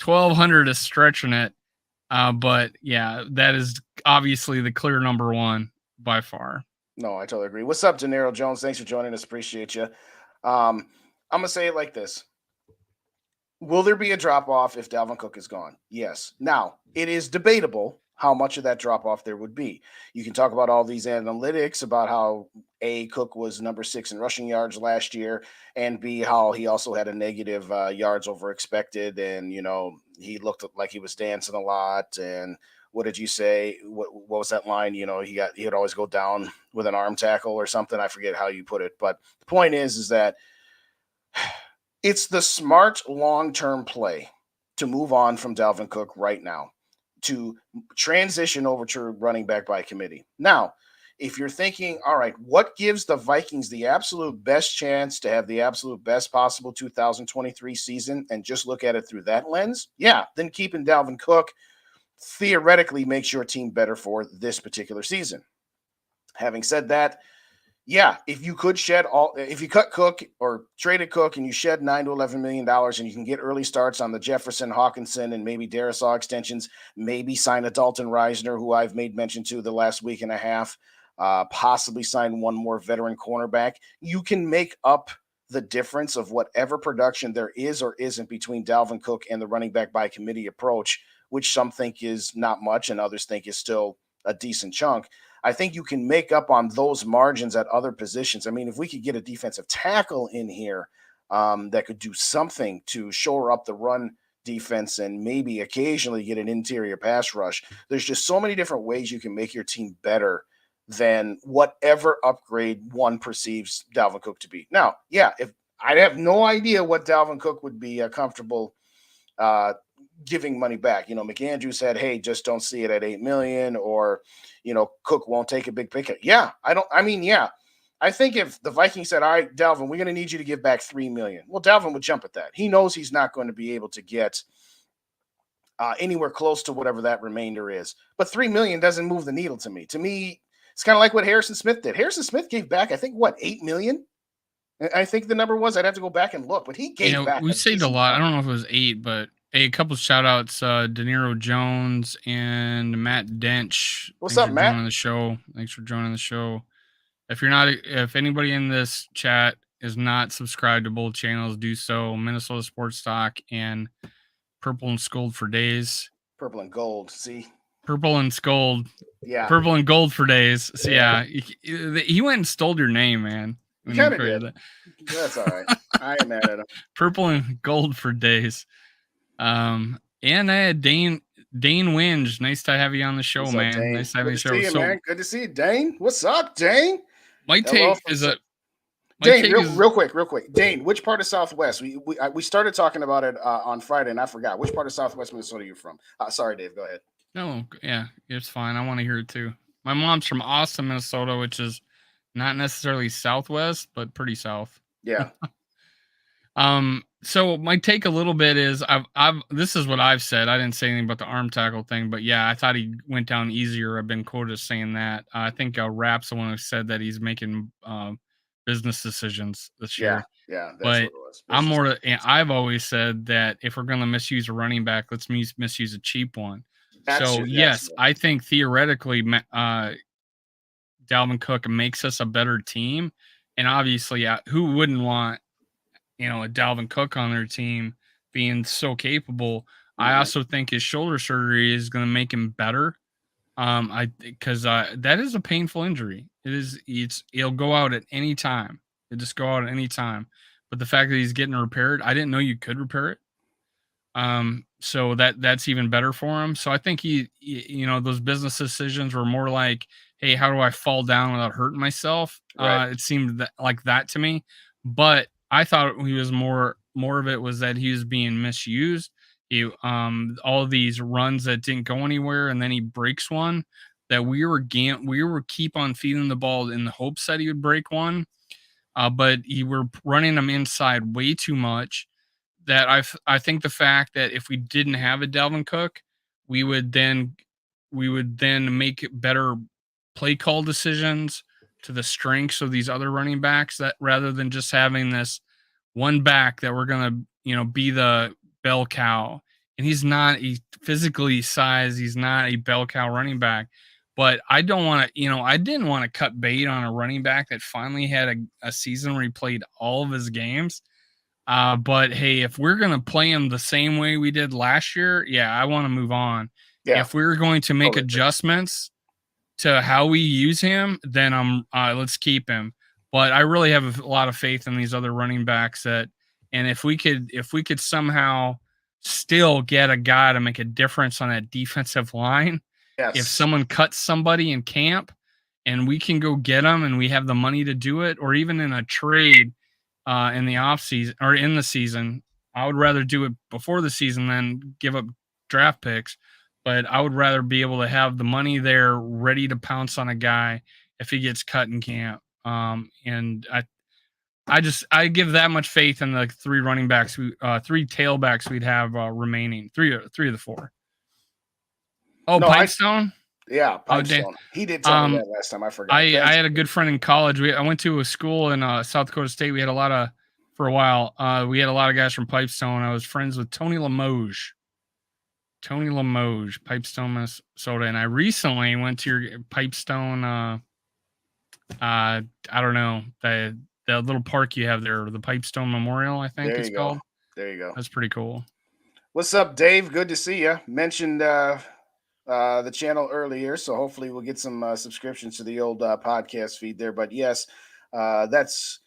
1,200 is stretching it. But yeah, that is obviously the clear number 1 by far. No, I totally agree. What's up, De Niro Jones? Thanks for joining us. Appreciate you. I'm going to say it like this. Will there be a drop-off if Dalvin Cook is gone? Yes. Now, it is debatable how much of that drop-off there would be. You can talk about all these analytics about how A, Cook was number 6 in rushing yards last year, and B, how he also had a negative yards over expected, and, he looked like he was dancing a lot, and what did you say? What was that line? He'd always go down with an arm tackle or something. I forget how you put it, but the point is that it's the smart long-term play to move on from Dalvin Cook right now, to transition over to running back by committee. Now, if you're thinking, all right, what gives the Vikings the absolute best chance to have the absolute best possible 2023 season, and just look at it through that lens, yeah, then keeping Dalvin Cook theoretically makes your team better for this particular season. Having said that, yeah, if you cut Cook or traded Cook and you shed $9 to $11 million, and you can get early starts on the Jefferson, Hawkinson, and maybe Darisaw extensions, maybe sign a Dalton Reisner, who I've made mention to the last week and a half, possibly sign one more veteran cornerback, you can make up the difference of whatever production there is or isn't between Dalvin Cook and the running back by committee approach, which some think is not much and others think is still a decent chunk. I think you can make up on those margins at other positions. I mean, if we could get a defensive tackle in here that could do something to shore up the run defense and maybe occasionally get an interior pass rush, there's just so many different ways you can make your team better than whatever upgrade one perceives Dalvin Cook to be. Now, yeah, if I have no idea what Dalvin Cook would be comfortable uh, giving money back. McAndrew said, "Hey, just don't see it at 8 million," or Cook won't take a big pay cut. Yeah, I don't. I mean, yeah, I think if the Vikings said, "All right, Dalvin, we're going to need you to give back 3 million," well, Dalvin would jump at that. He knows he's not going to be able to get anywhere close to whatever that remainder is. But 3 million doesn't move the needle to me. To me, it's kind of like what Harrison Smith did. Harrison Smith gave back, I think, what, 8 million. I think the number was. I'd have to go back and look, but he gave back We a saved a decent lot. I chunk. don't know if it was 8, but a couple shout outs, De Niro Jones and Matt Dench. What's Thanks up, for Matt? joining the show. Thanks for joining the show. If anybody in this chat is not subscribed to both channels, do so. Minnesota Sports Talk and Purple and Scold for days. Purple and gold. See, Purple and Scold. yeah, Purple and Gold for days. So yeah. yeah, he went and stole your name, man. He When you kind of created did. that. That's all right. I ain't mad at him. Purple and Gold for days. And I had Dane Winge. Nice to have you on the show, What's up, man. Dane? Nice to have you Good on to the show. see you, So man. Good to see you, Dane. What's up, Dane? my Hello take from is a my Dane. take Real, is real quick, real quick. Dane, which part of Southwest? We started talking about it on Friday, and I forgot which part of Southwest Minnesota you're from. Sorry, Dave. Go ahead. no, yeah, it's fine. I want to hear it too. My mom's from Austin, Minnesota, which is not necessarily southwest, but pretty south. Yeah. So my take a little bit is I've this is what I've said. I didn't say anything about the arm tackle thing, but yeah, I thought he went down easier. I've been quoted as saying that. I think Rap's the one who said that he's making business decisions this Yeah. year. Yeah. That's what But it was. I'm Business. and I've always said that if we're going to misuse a running back, let's misuse a cheap one. That's So your. That's yes, I think theoretically, Dalvin Cook makes us a better team, and obviously, who wouldn't want a Dalvin Cook on their team being so capable? I Mhm. also think his shoulder surgery is going to make him better. I because that is a painful injury. It'll go out at any time. It just go out at any time. But the fact that he's getting repaired, I didn't know you could repair it. So that's even better for him. So I think those business decisions were more like, hey, how do I fall down without hurting myself? Right. It seemed like that to me, but I thought he was more of it was that he was being misused. All of these runs that didn't go anywhere, and then he breaks one that we were keep on feeding the ball in the hopes that he would break one, but he were running them inside way too much that I think the fact that if we didn't have a Dalvin Cook, we would then make better play call decisions to the strengths of these other running backs, that rather than just having this one back that we're gonna be the bell cow. And he's not physically sized, he's not a bell cow running back. But I don't want to, I didn't want to cut bait on a running back that finally had a season where he played all of his games. But hey, if we're gonna play him the same way we did last year, yeah, I want to move on. Yeah. If we're going to make Totally agree. adjustments to how we use him, then let's keep him. But I really have a lot of faith in these other running backs and if we could somehow still get a guy to make a difference on that defensive line, if Yes. someone cuts somebody in camp and we can go get them and we have the money to do it, or even in a trade in the off season or in the season. I would rather do it before the season than give up draft picks, but I would rather be able to have the money there ready to pounce on a guy if he gets cut in camp. And I give that much faith in the three running backs, three tailbacks we'd have remaining. Three of the four. Oh, No, Pipestone. yeah, Oh, Dan. Pipestone. He did tell me that last time. I forgot. I Thanks. had a good friend in college. I went to a school in South Dakota State. We had a lot of for a while. We had a lot of guys from Pipestone. I was friends with Tony Limoges. Pipestone, Minnesota, and I recently went to your Pipestone. I don't know, the little park you have there, the Pipestone Memorial, I think it's called. There you go. That's pretty cool. What's up, Dave? Good to see you. Mentioned the channel earlier, so hopefully we'll get some subscriptions to the old podcast feed there. But yes, that's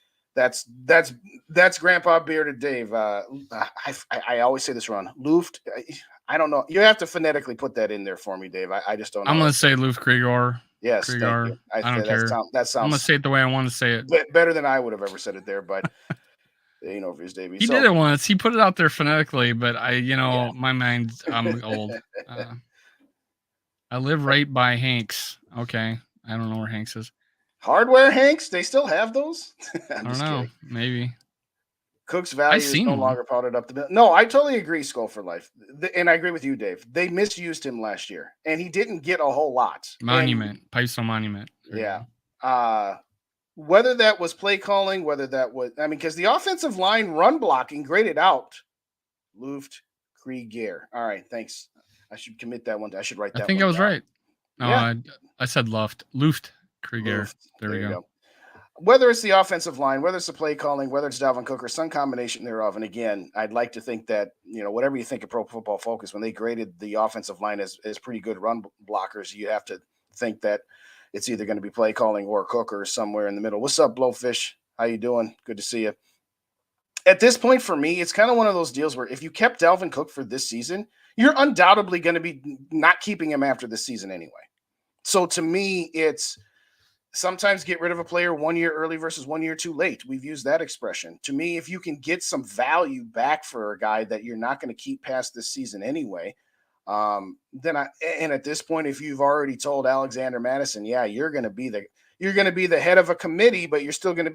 Grandpa Bearded Dave. I always say this wrong. Luft. I don't know. You have to phonetically put that in there for me, Dave. I just don't know. I'm gonna say Luft Krieger. Yes, Krieger. thank you. I don't care. That sounds. I'm gonna say it the way I want to say it. Better than I would have ever said it there, but you know, for his Davey. He did it once. He put it out there phonetically, but my mind. I'm old. I live right by Hanks. Okay, I don't know where Hanks is. Hardware Hanks? They still have those? I don't know. Kidding. Maybe. Cook's Value is no longer powdered up the middle. No, I totally agree, Skull for Life. And I agree with you, Dave. They misused him last year, and he didn't get a whole lot. Pipestone Monument. Yeah. Whether that was play calling, whether that was, because the offensive line run blocking graded out Luft Krieger. All right, thanks. I should commit that one. I should write that one. I think I was right. No, yeah. I said Luft Krieger. There we go. Whether it's the offensive line, whether it's the play calling, whether it's Dalvin Cook or some combination thereof. And again, I'd like to think that, whatever you think of Pro Football Focus, when they graded the offensive line as pretty good run blockers, you have to think that it's either going to be play calling or Cook or somewhere in the middle. What's up, Blowfish? How you doing? Good to see you. At this point, for me, it's kind of one of those deals where if you kept Dalvin Cook for this season, you're undoubtedly going to be not keeping him after this season anyway. So to me, it's sometimes get rid of a player 1 year early versus 1 year too late. We've used that expression. To me, if you can get some value back for a guy that you're not going to keep past this season anyway, and at this point, if you've already told Alexander Madison, yeah, you're going to be the head of a committee, but you're still going to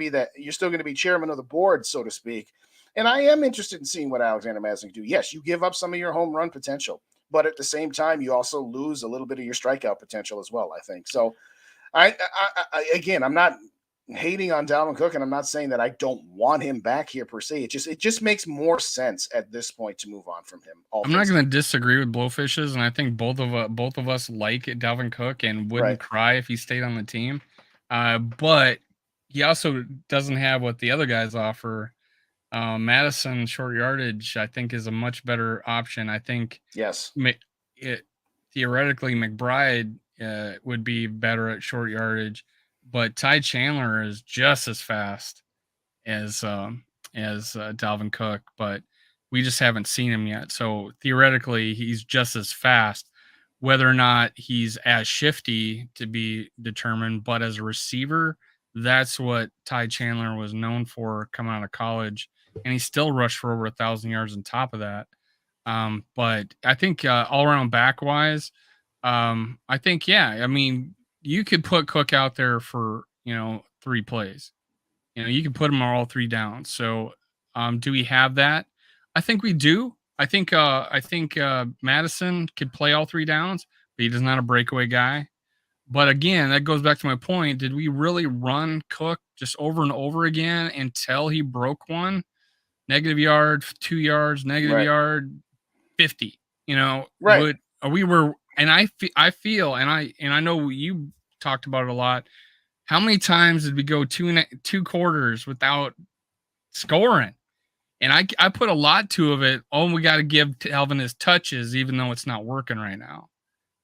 be chairman of the board, so to speak. And I am interested in seeing what Alexander Madison can do. Yes, you give up some of your home run potential, but at the same time, you also lose a little bit of your strikeout potential as well, I think. So again, I'm not hating on Dalvin Cook, and I'm not saying that I don't want him back here per se. It just makes more sense at this point to move on from him. I'm not going to disagree with Blowfishes, and I think both of us like Dalvin Cook and wouldn't cry if he stayed on the team. But he also doesn't have what the other guys offer. Madison short yardage, I think, is a much better option. I think theoretically McBride would be better at short yardage, but Ty Chandler is just as fast as Dalvin Cook, but we just haven't seen him yet. So theoretically, he's just as fast. Whether or not he's as shifty to be determined, but as a receiver, that's what Ty Chandler was known for coming out of college, and he still rushed for over 1,000 yards on top of that. But I think all around back wise, I think you could put Cook out there for 3 plays. You can put him all 3 downs. So do we have that? I think we do. I think Madison could play all 3 downs, but he's not a breakaway guy. But again, that goes back to my point. Did we really run Cook just over and over again until he broke one? Negative yard, 2 yards, negative yard, 50. Right. And I feel, and I know you talked about it a lot. How many times did we go 2 quarters without scoring? And I put a lot to it. We got to give Dalvin his touches, even though it's not working right now.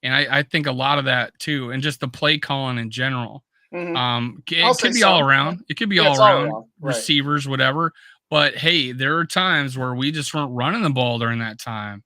And I think a lot of that too, and just the play calling in general. Mm-hmm. It could be all around. It could be all around. Receivers, whatever. But hey, there are times where we just weren't running the ball during that time.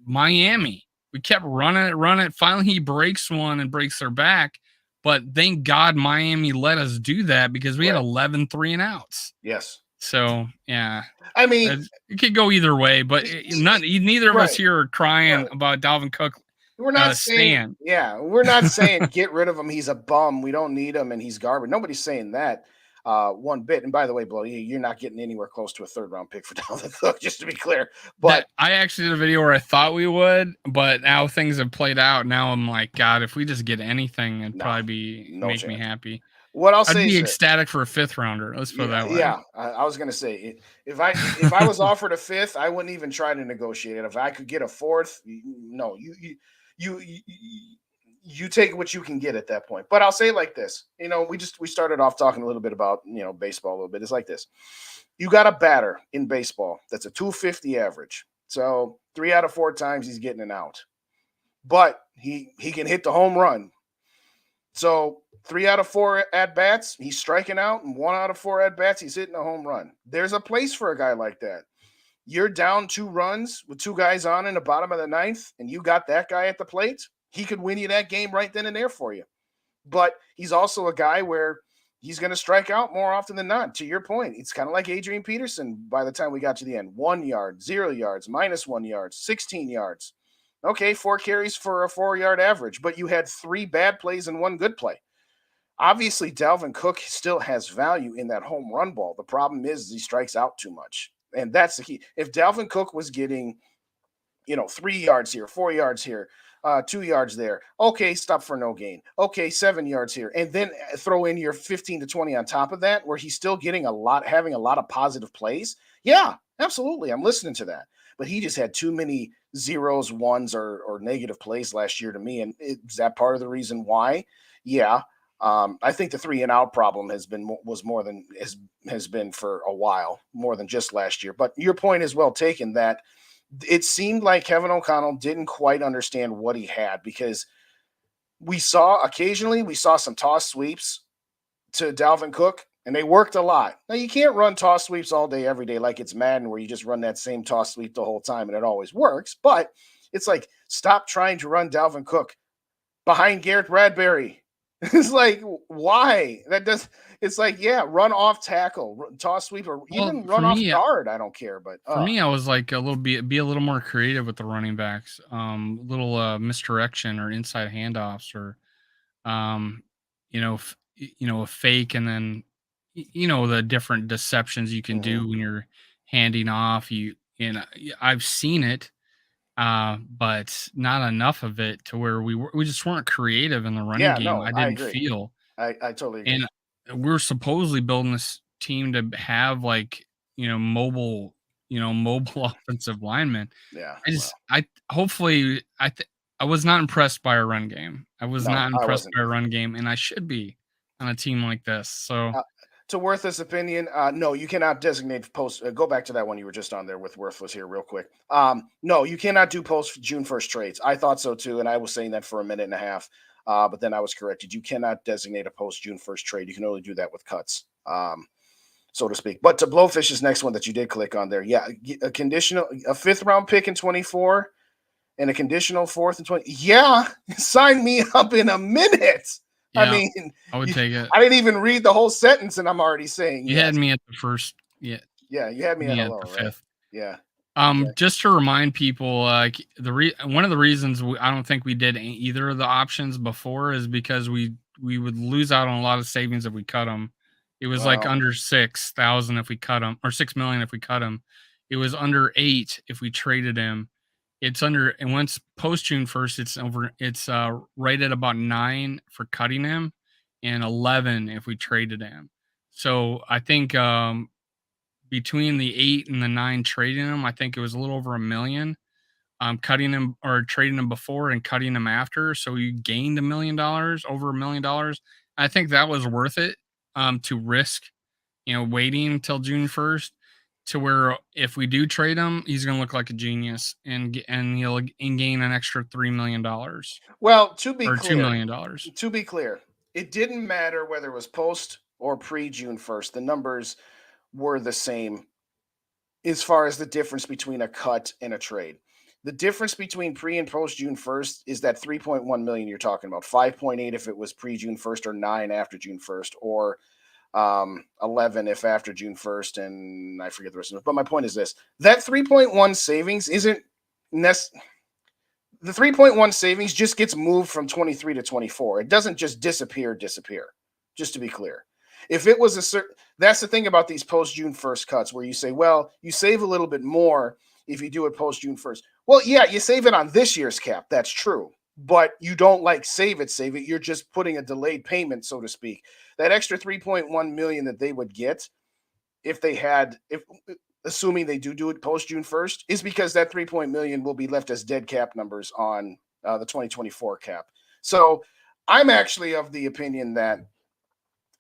Miami, we kept running it. Finally, he breaks one and breaks their back. But thank God Miami let us do that because we had 11 3-and-outs. Yes. So, yeah. I mean, it could go either way, but neither of us here are crying about Dalvin Cook We're not saying, Stan. yeah, we're not saying get rid of him. He's a bum. We don't need him and he's garbage. Nobody's saying that one bit. And by the way, Blow, you're not getting anywhere close to a third round pick for Dalvin Cook, just to be clear. But That I actually did a video where I thought we would, but now things have played out. Now I'm like, God, if we just get anything, it'd no, probably be no make me chance. happy. What I'll I'd say be is this. ecstatic for a 5th rounder. Let's put it Yeah, that way. yeah. I was gonna say if I was offered a fifth, I wouldn't even try to negotiate it. If I could get a fourth, no, you take what you can get at that point. But I'll say it like this: we started off talking a little bit about baseball a little bit. It's like this: you got a batter in baseball that's a 250 average. So 3 out of 4 times he's getting an out, but he can hit the home run. So 3 out of 4 at bats, he's striking out, and 1 out of 4 at bats, he's hitting a home run. There's a place for a guy like that. You're down 2 runs with 2 guys on in the bottom of the ninth, and you got that guy at the plate. He could win you that game right then and there for you. But he's also a guy where he's going to strike out more often than not. To your point, it's kind of like Adrian Peterson by the time we got to the end. 1 yard, 0 yards, -1 yard, 16 yards. Okay, 4 carries for a 4-yard average, but you had 3 bad plays and 1 good play. Obviously, Dalvin Cook still has value in that home run ball. The problem is he strikes out too much. And that's the key. If Dalvin Cook was getting, 3 yards here, 4 yards here, 2 yards there, okay, stop for no gain. Okay, 7 yards here. And then throw in your 15 to 20 on top of that, where he's still getting having a lot of positive plays. Yeah, absolutely. I'm listening to that. But he just had too many zeros, ones, or negative plays last year to me. And is that part of the reason why? Yeah. I think the 3-and-out problem has been for a while, more than just last year. But your point is well taken that it seemed like Kevin O'Connell didn't quite understand what he had, because we saw some toss sweeps to Dalvin Cook, and they worked a lot. Now, you can't run toss sweeps all day, every day, like it's Madden, where you just run that same toss sweep the whole time and it always works. But it's like, stop trying to run Dalvin Cook behind Garrett Bradbury. It's like, why? It's like, yeah, run off tackle, toss sweep, or even run off guard. I don't care. But for me, I was like be a little more creative with the running backs. Little misdirection or inside handoffs, or um, a fake, and then the different deceptions you can do when you're handing off. I've seen it, but not enough of it to where we just weren't creative in the running yeah, game. no, I I didn't agree. feel, I totally agree. and we're supposedly building this team to have like mobile mobile offensive linemen. Yeah. I hopefully I was not impressed by a run game. I was No, not I impressed wasn't by a either. run game, and I should be on a team like this. So To Worthless opinion, no, you cannot designate post. Go back to that one you were just on there with Worthless here, real quick. No, you cannot do post June 1st trades. I thought so too, and I was saying that for a minute and a half, but then I was corrected. You cannot designate a post June 1st trade. You can only do that with cuts, so to speak. But to Blowfish's next one that you did click on there, yeah, a 5th round pick in 24 and a conditional 4th and 20. Yeah, sign me up in a minute. I yeah, mean, I would take it. I didn't even read the whole sentence, and I'm already saying You had yes. me at the first, yeah, Yeah, you had me at me at hello, the right? 5th. Yeah. Okay. Just to remind people, like one of the reasons I don't think we did either of the options before is because we would lose out on a lot of savings if we cut them. It was like Well, under 6,000 if we cut him, or 6 million if we cut him. It was under 8 if we traded him. It's under, and once post June 1st, it's over. It's right at about 9 for cutting him, and 11 if we traded him. So I think between the 8 and the 9 trading him, I think it was a little over 1 million. Cutting him or trading him before and cutting him after, so you gained $1 million, over $1 million. I think that was worth it, to risk, waiting until June 1st, to where if we do trade him, he's going to look like a genius, and he'll gain an extra $3 million well, or $2 million. to be clear, it didn't matter whether it was post or pre June 1st. The numbers were the same as far as the difference between a cut and a trade. The difference between pre and post June 1st is that 3.1 million you're talking about. 5.8 if it was pre June 1st, or 9 after June 1st, or 11 if after June 1st, and I forget the rest of it. But my point is this: that 3.1 savings isn't necessary. the 3.1 savings just gets moved from 23 to 24. It doesn't just disappear. Just to be clear, if it was a certain, that's the thing about these post June 1st cuts where you say, well, you save a little bit more if you do it post June 1st. Well, yeah, you save it on this year's cap. That's true. But you don't like save it. You're just putting a delayed payment, so to speak. That extra 3.1 million that they would get if they had, if assuming they do it post June 1st, is because that 3 million will be left as dead cap numbers on the 2024 cap. So I'm actually of the opinion that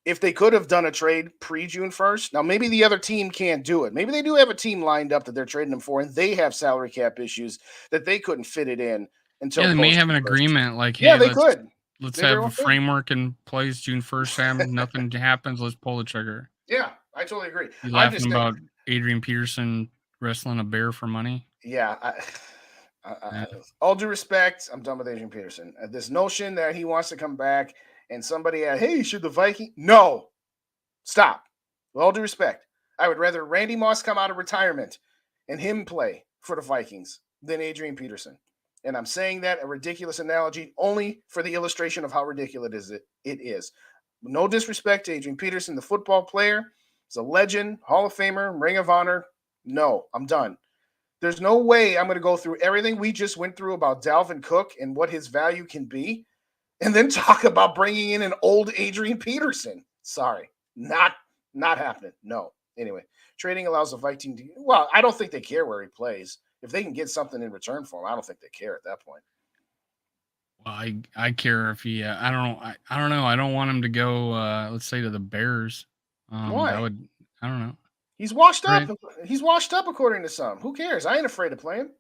if they could have done a trade pre June 1st, now maybe the other team can't do it. Maybe they do have a team lined up that they're trading them for, and they have salary cap issues that they couldn't fit it in until Yeah, they may post have June an 1st. agreement like, Yeah, hey, they let's could. let's They very have well a could. framework in place. June 1st, Sam. Nothing happens. Let's pull the trigger. Yeah, I totally agree. You I'm laughing just saying, about Adrian Peterson wrestling a bear for money? yeah, Yeah. all due respect, I'm done with Adrian Peterson. This notion that he wants to come back and somebody had, hey, should the Viking? No, stop. With all due respect, I would rather Randy Moss come out of retirement and him play for the Vikings than Adrian Peterson. And I'm saying that a ridiculous analogy only for the illustration of how ridiculous it is. No disrespect to Adrian Peterson, the football player. He's a legend, Hall of Famer, Ring of Honor. No, I'm done. There's no way I'm going to go through everything we just went through about Dalvin Cook and what his value can be, and then talk about bringing in an old Adrian Peterson. Sorry, not happening. No. Anyway, trading allows the Viking to. Well, I don't think they care where he plays. If they can get something in return for him, I don't think they care at that point. Well, I care if he. I don't know. I don't know. I don't want him to go. Let's say to the Bears. That Why? would. I don't know. He's washed up. Right. He's washed up according to some. Who cares? I ain't afraid to play him.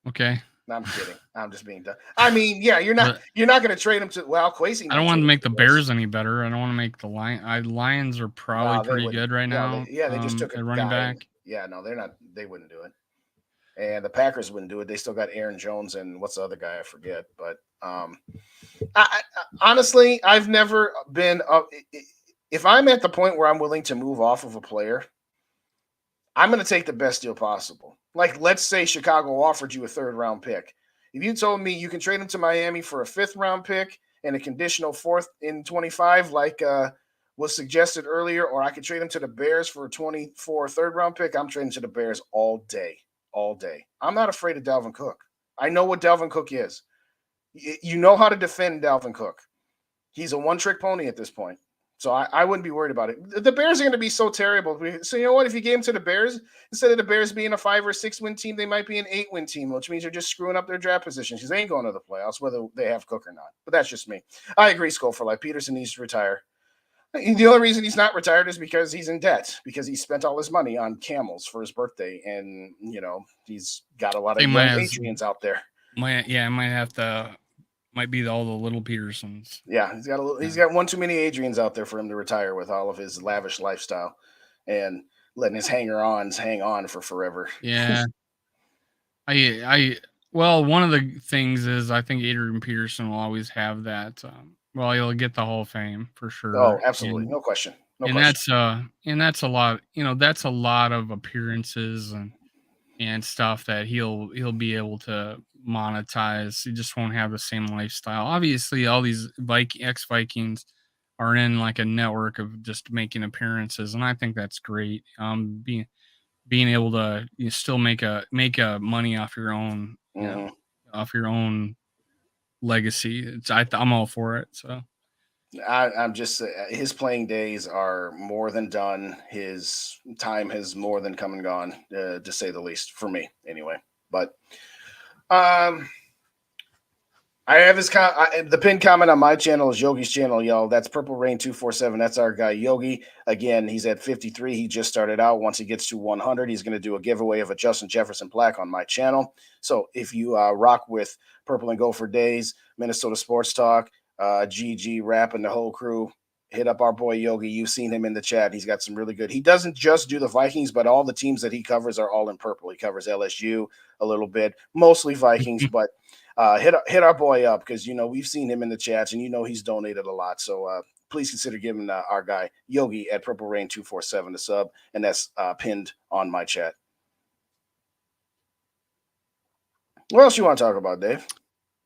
Okay. No, I'm kidding. I'm just being done. I mean, yeah, you're not But going to trade him to. Well, Quasi I don't might want trade to him make to the the Bears. Bears any better. I don't want to make the Lions are probably No, they pretty wouldn't. good right No, now. they just took a At running guy. back. Yeah, no, they're not. They wouldn't do it. And the Packers wouldn't do it. They still got Aaron Jones and what's the other guy? I forget. But honestly, I've never been. If I'm at the point where I'm willing to move off of a player, I'm going to take the best deal possible. Like, let's say Chicago offered you a 3rd-round pick. If you told me you can trade him to Miami for a 5th-round pick and a conditional 4th in 25, like was suggested earlier, or I could trade him to the Bears for a 24 3rd-round pick, I'm trading to the Bears all day. All day. I'm not afraid of Dalvin Cook. I know what Dalvin Cook is. You know how to defend Dalvin Cook. He's a one-trick pony at this point. So I wouldn't be worried about it. The Bears are going to be so terrible. So you know what? If you gave him to the Bears, instead of the Bears being a 5 or 6 win team, they might be an 8 win team, which means you're just screwing up their draft positions because they ain't going to the playoffs, whether they have Cook or not. But that's just me. I agree, Skull for life. Peterson needs to retire. The only reason he's not retired is because he's in debt, because he spent all his money on camels for his birthday, and he's got a lot of young Adrians out there. Might have to. Might be all the little Petersons. Yeah, he's got one too many Adrians out there for him to retire with all of his lavish lifestyle and letting his hanger-ons hang on for forever. Yeah. Well, one of the things is I think Adrian Peterson will always have that. Well, he'll get the Hall of Fame for sure. Oh, absolutely, no question. That's a lot. That's a lot of appearances and stuff that he'll be able to monetize. He just won't have the same lifestyle. Obviously, all these ex-Vikings are in like a network of just making appearances, and I think that's great. Being able to still make a money off your own, off your own legacy. I'm all for it. So I'm just his playing days are more than done. His time has more than come and gone, to say the least, for me anyway. But I have the pinned comment on my channel is Yogi's channel, y'all. That's Purple Rain 247. That's our guy Yogi. Again, he's at 53. He just started out. Once he gets to 100, he's going to do a giveaway of a Justin Jefferson plaque on my channel. So if you rock with Purple and Go for Days, Minnesota Sports Talk, GG Rap and the whole crew, hit up our boy Yogi. You've seen him in the chat. He's got some really good. He doesn't just do the Vikings, but all the teams that he covers are all in purple. He covers LSU a little bit, mostly Vikings, but hit our boy up because we've seen him in the chats and he's donated a lot. So please consider giving our guy Yogi at Purple Rain 247 a sub, and that's pinned on my chat. What else you want to talk about, Dave?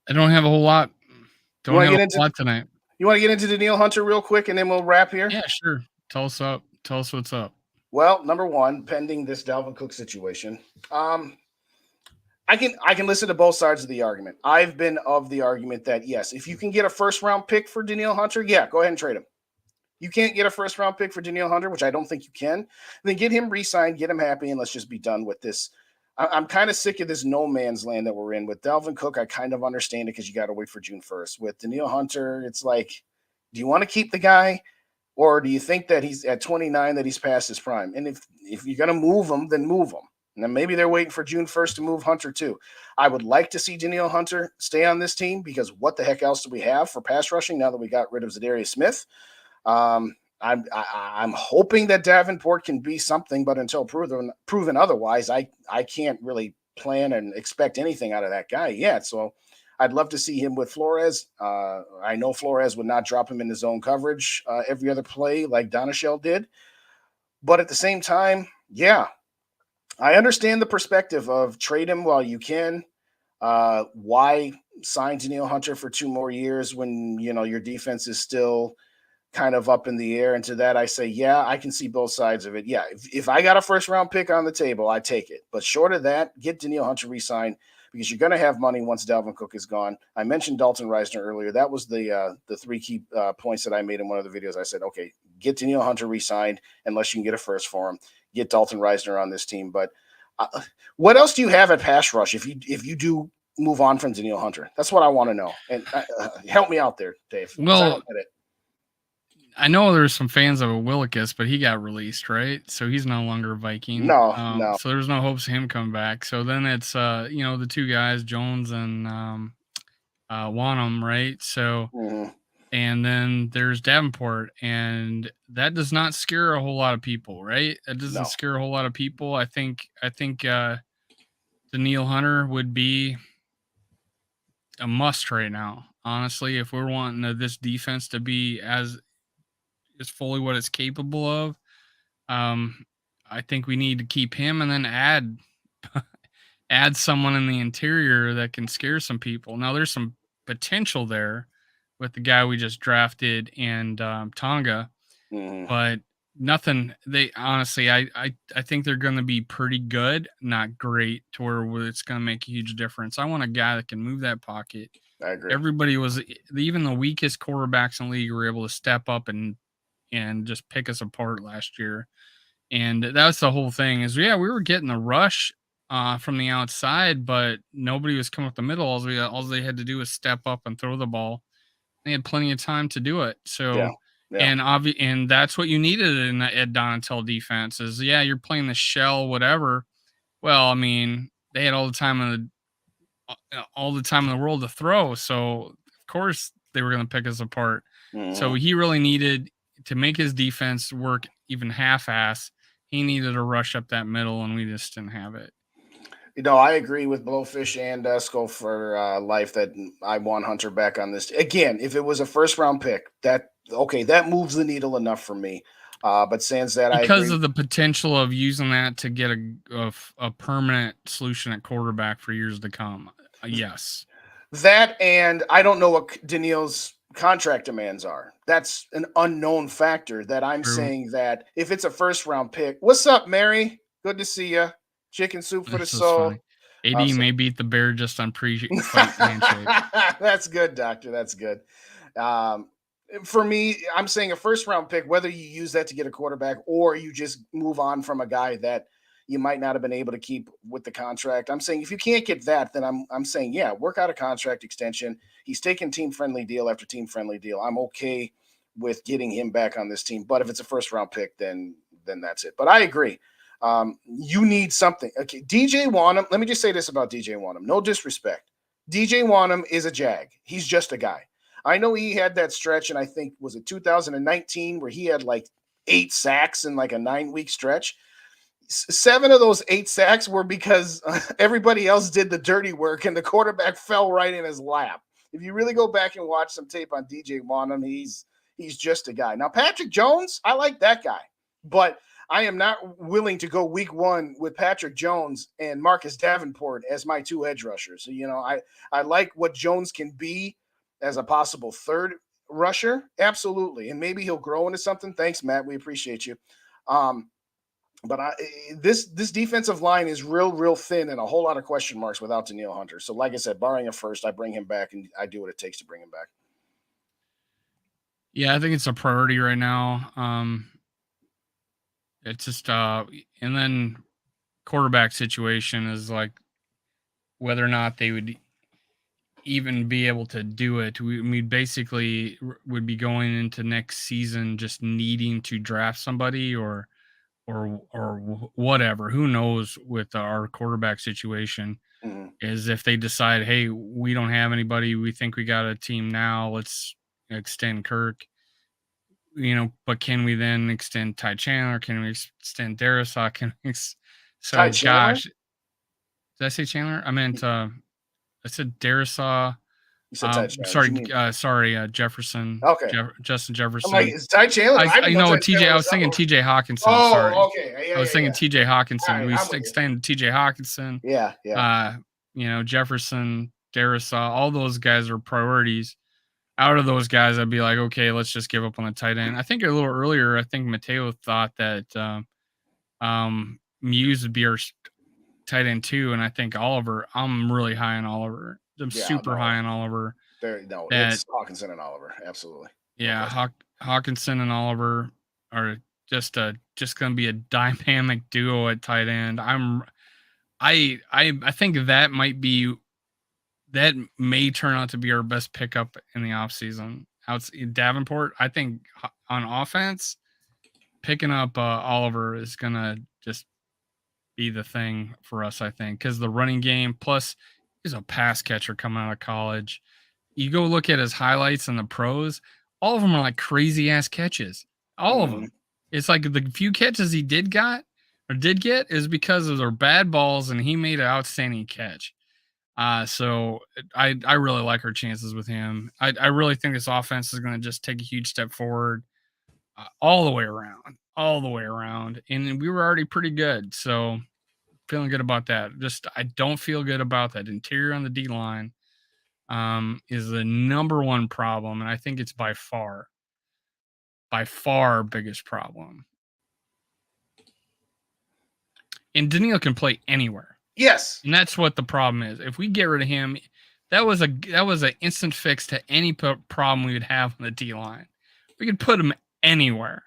I don't have a whole lot. You Don't want to have a get whole into lot tonight. Danielle Hunter real quick, and then we'll wrap here. Yeah, sure. Tell us up. Tell us what's up. Well, number one, pending this Dalvin Cook situation, um, I can listen to both sides of the argument. I've been of the argument that yes, if you can get a first round pick for Danielle Hunter, yeah, go ahead and trade him. You can't get a first round pick for Danielle Hunter, which I don't think you can. Then get him re-signed, get him happy, and let's just be done with this. I'm kind of sick of this no man's land that we're in with Dalvin Cook. I kind of understand it because you got to wait for June 1st. With Danielle Hunter, it's like, do you want to keep the guy? Or do you think that he's at 29 that he's past his prime? And if you're gonna move him, then move him. And then maybe they're waiting for June 1st to move Hunter too. I would like to see Danielle Hunter stay on this team because what the heck else do we have for pass rushing now that we got rid of Zadarius Smith? I'm hoping that Davenport can be something, but until proven otherwise, I can't really plan and expect anything out of that guy yet. So I'd love to see him with Flores. I know Flores would not drop him in his zone coverage every other play like Donashell did. But at the same time, yeah, I understand the perspective of trade him while you can. Why sign Danielle Hunter for 2 more years when your defense is still kind of up in the air? And to that, I say, yeah, I can see both sides of it. Yeah, if I got a first round pick on the table, I take it. But short of that, get Danielle Hunter re-signed because you're going to have money once Dalvin Cook is gone. I mentioned Dalton Reisner earlier. That was the 3 key points that I made in one of the videos. I said, okay, get Danielle Hunter re-signed unless you can get a first for him. Get Dalton Reisner on this team. But what else do you have at pass rush if you do move on from Danielle Hunter? That's what I want to know. And help me out there, Dave. I Well, don't get it. I know there's some fans of Willikis, but he got released, right? So he's no longer a Viking. No. So there's no hopes of him coming back. So then it's the two guys, Jones and Wanham, right? So Mm-hmm. and then there's Davenport, and that does not scare a whole lot of people, right? It doesn't No. scare a whole lot of people. I think Danielle Hunter would be a must right now. Honestly, if we're wanting this defense to be as fully what it's capable of, um, I think we need to keep him and then add someone in the interior that can scare some people. Now there's some potential there with the guy we just drafted and Tonga, Mm-hmm. but nothing. They honestly, I think they're going to be pretty good, not great, to where it's going to make a huge difference. I want a guy that can move that pocket. I agree. Everybody was even the weakest quarterbacks in the league were able to step up and just pick us apart last year. And that's the whole thing is, yeah, we were getting the rush from the outside, but nobody was coming up the middle. All they had to do was step up and throw the ball. They had plenty of time to do it. Yeah. So, Yeah. and that's what you needed in the Ed Donatel defense is, yeah, you're playing the shell, whatever. Well, I mean, they had all the time in the world to throw. So of course they were going to pick us apart. So Mm-hmm. he really needed to make his defense work even half-ass. He needed a rush up that middle, and we just didn't have it. I agree with Blowfish and Skull for life that I want Hunter back on this. Again, if it was a first round pick, that moves the needle enough for me. But sans that, I Because agree. of the potential of using that to get a permanent solution at quarterback for years to come. Yes. That and I don't know what Daniil's contract demands are. That's an unknown factor that I'm True. saying that if it's a first round pick, what's up, Mary? Good to see you. Chicken soup for the This is soul. funny. AD may beat the bear just on pre-fight handshake. That's good, doctor. That's good. Um, for me, I'm saying a first round pick, whether you use that to get a quarterback or you just move on from a guy that you might not have been able to keep with the contract. I'm saying if you can't get that, then I'm saying, yeah, work out a contract extension. He's taking team friendly deal after team friendly deal. I'm okay with getting him back on this team. But if it's a first round pick, then that's it. But I agree. You need something. Okay, DJ Wanham. Let me just say this about DJ Wanham. No disrespect. DJ Wanham is a jag. He's just a guy. I know he had that stretch, and I think was it 2019 where he had like 8 sacks in like a 9-week stretch. 7 of those 8 sacks were because everybody else did the dirty work, and the quarterback fell right in his lap. If you really go back and watch some tape on DJ Wanham, he's just a guy. Now Patrick Jones, I like that guy, but I am not willing to go week one with Patrick Jones and Marcus Davenport as my two edge rushers. So, I like what Jones can be as a possible third rusher. Absolutely. And maybe he'll grow into something. Thanks, Matt. We appreciate you. Um, but this defensive line is real thin and a whole lot of question marks without Danielle Hunter. So, like I said, barring a first, I bring him back and I do what it takes to bring him back. Yeah, I think it's a priority right now. It's just and then quarterback situation is like whether or not they would even be able to do it. We basically would be going into next season just needing to draft somebody or whatever. Who knows with our quarterback situation Mm-hmm. is if they decide, hey, we don't have anybody, we think we got a team now, let's extend Kirk. But can we then extend Ty Chandler? Can we extend Darisaw? Ty So Chandler? gosh, did I say Chandler? I meant I said Darisaw. You said Ty Chandler. Sorry, Jefferson. Okay. Justin I'm like, Jefferson. is Ty Chandler? I didn't know Ty TJ. Chandler I was was thinking out. TJ Hawkinson. Sorry, Oh, okay. I was thinking TJ All Hawkinson. right, We I'm with you. extended TJ Hawkinson. Yeah. Jefferson, Darisaw, all those guys are priorities. Out of those guys, I'd be like, okay, let's just give up on the tight end. I think a little earlier, I think Mateo thought that Muse would be our tight end too, and I think Oliver. I'm really high on Oliver. I'm super high on Oliver. It's Hawkinson and Oliver. Absolutely. Yeah, Hawkinson and Oliver are just going to be a dynamic duo at tight end. I think that may turn out to be our best pickup in the offseason. Davenport, I think on offense, picking up Oliver is going to just be the thing for us, I think, because the running game, plus he's a pass catcher coming out of college. You go look at his highlights in the pros, all of them are like crazy ass catches. All of them. It's like the few catches he did get is because of their bad balls, and he made an outstanding catch. So I really like our chances with him. I really think this offense is going to just take a huge step forward all the way around. And we were already pretty good. So feeling good about that. Just, I don't feel good about that. Interior on the D line is the number one problem. And I think it's by far our biggest problem. And Daniil can play anywhere. Yes. And that's what the problem is. If we get rid of him, that was an instant fix to any problem we would have on the D line. We could put him anywhere.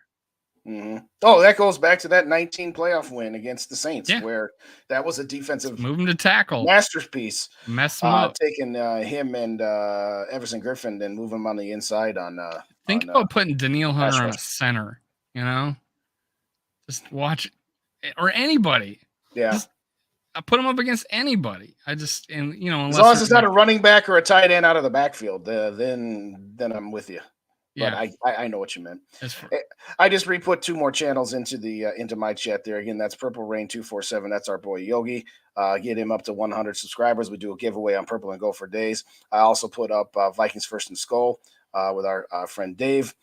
Mm-hmm. Oh, that goes back to that 19 playoff win against the Saints, where that was a defensive move him to tackle masterpiece. Mess him up. Taking him and Everson Griffin and move him on the inside on. Think about putting Daniil Hunter on a center. Just watch, or anybody. Yeah. Just, I put him up against anybody. As long as it's not a running back or a tight end out of the backfield, then I'm with you. But yeah. I know what you meant. I just re-put 2 more channels into my chat there. Again, that's Purple Rain 247. That's our boy Yogi. Get him up to 100 subscribers. We do a giveaway on Purple and Go for Days. I also put up Vikings First and Skull with our friend Dave,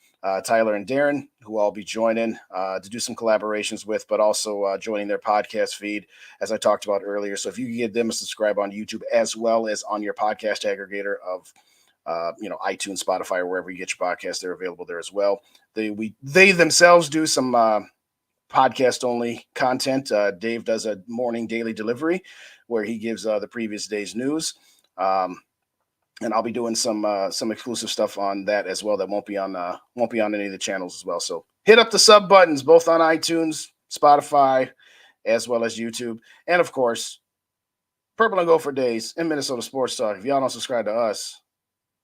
Tyler, and Darren, who I'll be joining to do some collaborations with, but also joining their podcast feed, as I talked about earlier. So if you can give them a subscribe on YouTube as well as on your podcast aggregator of iTunes, Spotify, or wherever you get your podcasts, they're available there as well. They themselves do some podcast only content. Dave does a morning daily delivery where he gives the previous day's news. And I'll be doing some exclusive stuff on that as well. That won't be on any of the channels as well. So hit up the sub buttons, both on iTunes, Spotify, as well as YouTube. And of course, Purple and Go for Days and Minnesota Sports Talk. If y'all don't subscribe to us,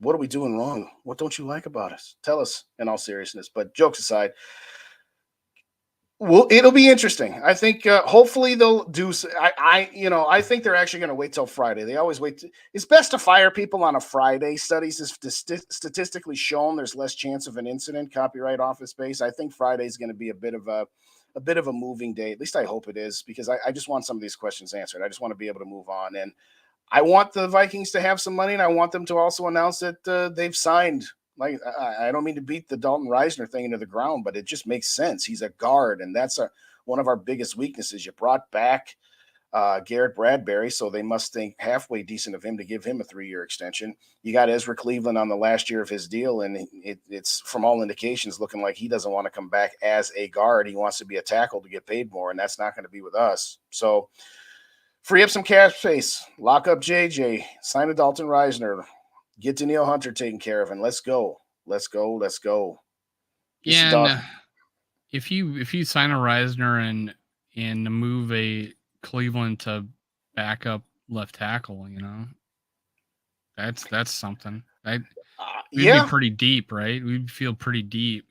what are we doing wrong? What don't you like about us? Tell us in all seriousness. But jokes aside, it'll be interesting. I think hopefully they'll do. I think they're actually going to wait till Friday. They always wait. It's best to fire people on a Friday. Studies have statistically shown there's less chance of an incident. Copyright Office Space. I think Friday is going to be a bit of a moving day. At least I hope it is, because I just want some of these questions answered. I just want to be able to move on. And I want the Vikings to have some money, and I want them to also announce that they've signed. Like, I don't mean to beat the Dalton Reisner thing into the ground, but it just makes sense. He's a guard, and that's one of our biggest weaknesses. You brought back Garrett Bradbury, so they must think halfway decent of him to give him a 3-year extension. You got Ezra Cleveland on the last year of his deal, and it's from all indications looking like he doesn't want to come back as a guard. He wants to be a tackle to get paid more, and that's not going to be with us. So free up some cap space, lock up JJ, sign a Dalton Reisner, get Danielle Hunter taken care of, and let's go. Let's go. Let's go. This is Yeah, done. and if you sign a Reisner and move a Cleveland to backup left tackle, that's something. We'd be Yeah. pretty deep, right? We'd feel pretty deep.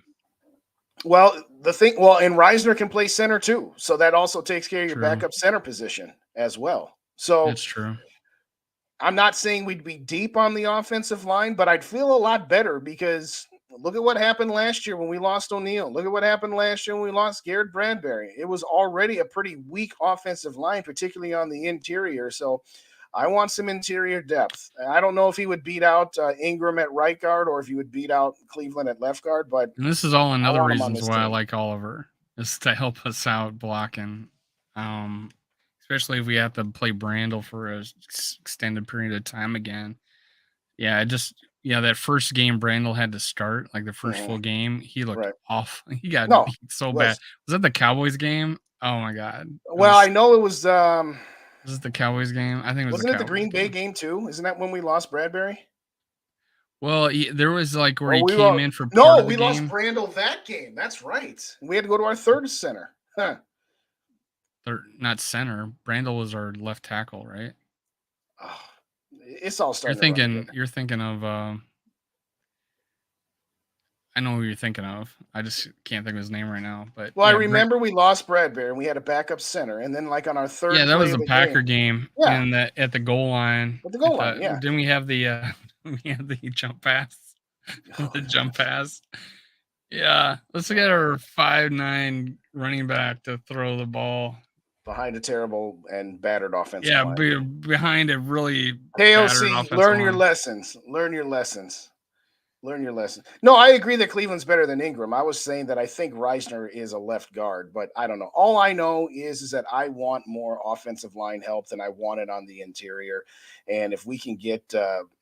Well, and Reisner can play center too. So that also takes care of your True. backup center position as well. So That's true. I'm not saying we'd be deep on the offensive line, but I'd feel a lot better because look at what happened last year when we lost O'Neal. Look at what happened last year when we lost Garrett Bradbury. It was already a pretty weak offensive line, particularly on the interior. So I want some interior depth. I don't know if he would beat out Ingram at right guard or if he would beat out Cleveland at left guard, but And this is all I another want him on reasons this why I team. like Oliver, is to help us out blocking. Um, Especially if we have to play Brandel for a extended period of time again. Yeah, that first game Brandel had to start, like the first full Mhm. game, he looked Right. off. He got No, beat so bad. was Was that the Cowboys game? Oh my god. It well, I was know it was was it the Cowboys game? I think it was the wasn't it the Cowboys Green Bay game. game too? Isn't that when we lost Bradbury? Well, there was like where Oh, he we came lost. in for part No, of the we lost game. Brandel that game. That's right. We had to go to our third center. Huh. They're not center. Brandel was our left tackle, right? Oh, it's all You're starting to run thinking together. you're thinking of I know who you're thinking of. I just can't think of his name right now. But Well, I yeah, remember we lost Bradbury and we had a backup center, and then like on our yeah, third that play was of the the Packer game, game yeah, in the at the goal line. at the goal line, yeah. Didn't we have the we had the jump pass? Oh, The jump gosh. pass. Yeah. Let's get Oh, our 5'9" running back to throw the ball. behind a terrible and battered offensive Yeah, line. behind a really battered KOC, offensive learn your line. lessons. Learn your lessons. Learn your lesson. No, I agree that Cleveland's better than Ingram. I was saying that I think Reisner is a left guard, but I don't know. All I know is that I want more offensive line help than I wanted on the interior. And if we can get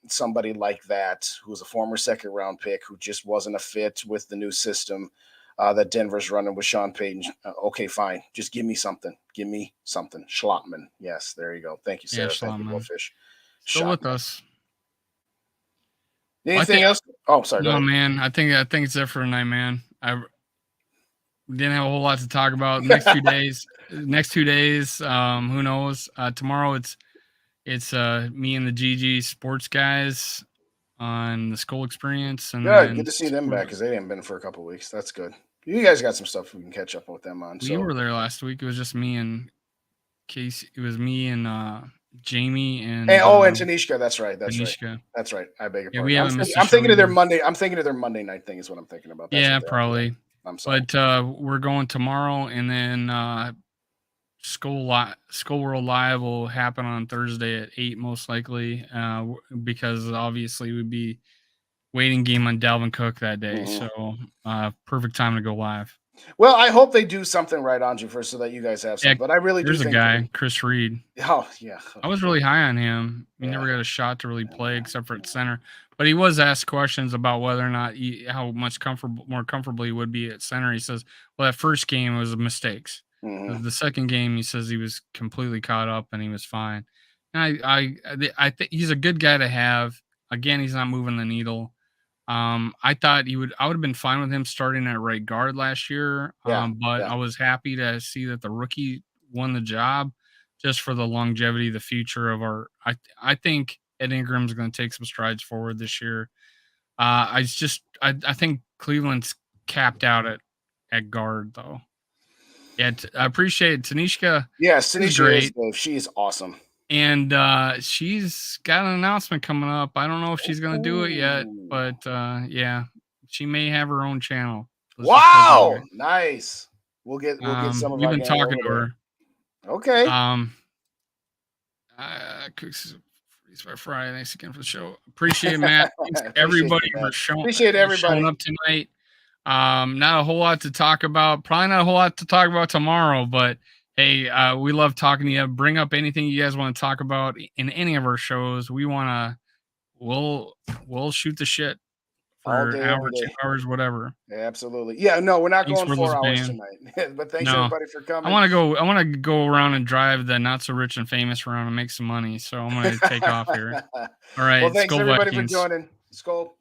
somebody like that, who's a former second round pick, who just wasn't a fit with the new system that Denver's running with Sean Payton, okay, fine. Just give me something. Give me something. Schlottman. Yes, there you go. Thank you, Yeah, Sarah. Thank you, Schlotman. Goldfish. Still with Schlottman. us. Well, I Anything think else? Oh, sorry. Go no, ahead. man. I think it's it for tonight, man. I didn't have a whole lot to talk about. Next 2 days, who knows? Tomorrow it's me and the GG sports guys on the Skull Experience, and Good. then Good to see them back because they haven't been for a couple weeks. That's good. You guys got some stuff we can catch up with them on. we So, were there last week. It was just me and Casey. It was me and Jamie and and Tanishka. That's right. That's right. Anishka. That's right. I beg your Yeah, we pardon. haven't missed a I'm show thinking of their either. Monday. I'm thinking of their Monday night thing. Is what I'm thinking about. That's what Yeah, they're up to. probably. I'm sorry. But we're going tomorrow, and then Skull World Live will happen on Thursday at 8, most likely, because obviously we'd be waiting game on Dalvin Cook that day. Mhm. So perfect time to go live. Well, I hope they do something right on you first, so that you guys have Yeah, some. But I really do there's a think that guy, Chris Reed. oh yeah, I was really high on him. He yeah, never got a shot to really play yeah. except for at center, but he was asked questions about whether or not how much more comfortably he would be at center. He says, "Well, that first game was mistakes. Mhm. The second game, he says he was completely caught up and he was fine." And I think he's a good guy to have. Again, he's not moving the needle. I thought I would have been fine with him starting at right guard last year. Yeah, But yeah. I was happy to see that the rookie won the job just for the longevity, the future of I think Ed Ingram's going to take some strides forward this year. I think Cleveland's capped out at guard though. Yeah, I appreciate Tanishka Yes, is Tanisha is. great. She is awesome. And she's got an announcement coming up. I don't know if she's gonna do it yet, Ooh. but yeah, she may have her own channel. Let's just put it that Wow, way. nice. We'll get some of We've our been gang talking over to there. her. Okay. Um, Cooks Freeze by Friday. Thanks again for the show. Appreciate it, Matt. Thanks Appreciate everybody you, for man. Appreciate showing everybody. up tonight. Not a whole lot to talk about. Probably not a whole lot to talk about tomorrow, but hey, we love talking to you. Bring up anything you guys want to talk about in any of our shows. We'll we'll shoot the shit All for an day, hour, every day. 2 hours, whatever. Yeah, absolutely. Yeah, no, we're not Thanks going for 4 hours listening. tonight. But thanks No, everybody for I coming. want to go. I want to go around and drive the not so rich and famous around and make some money. So I'm gonna take off here. All Well, right, thanks Skull everybody for Vikings. joining. Skull.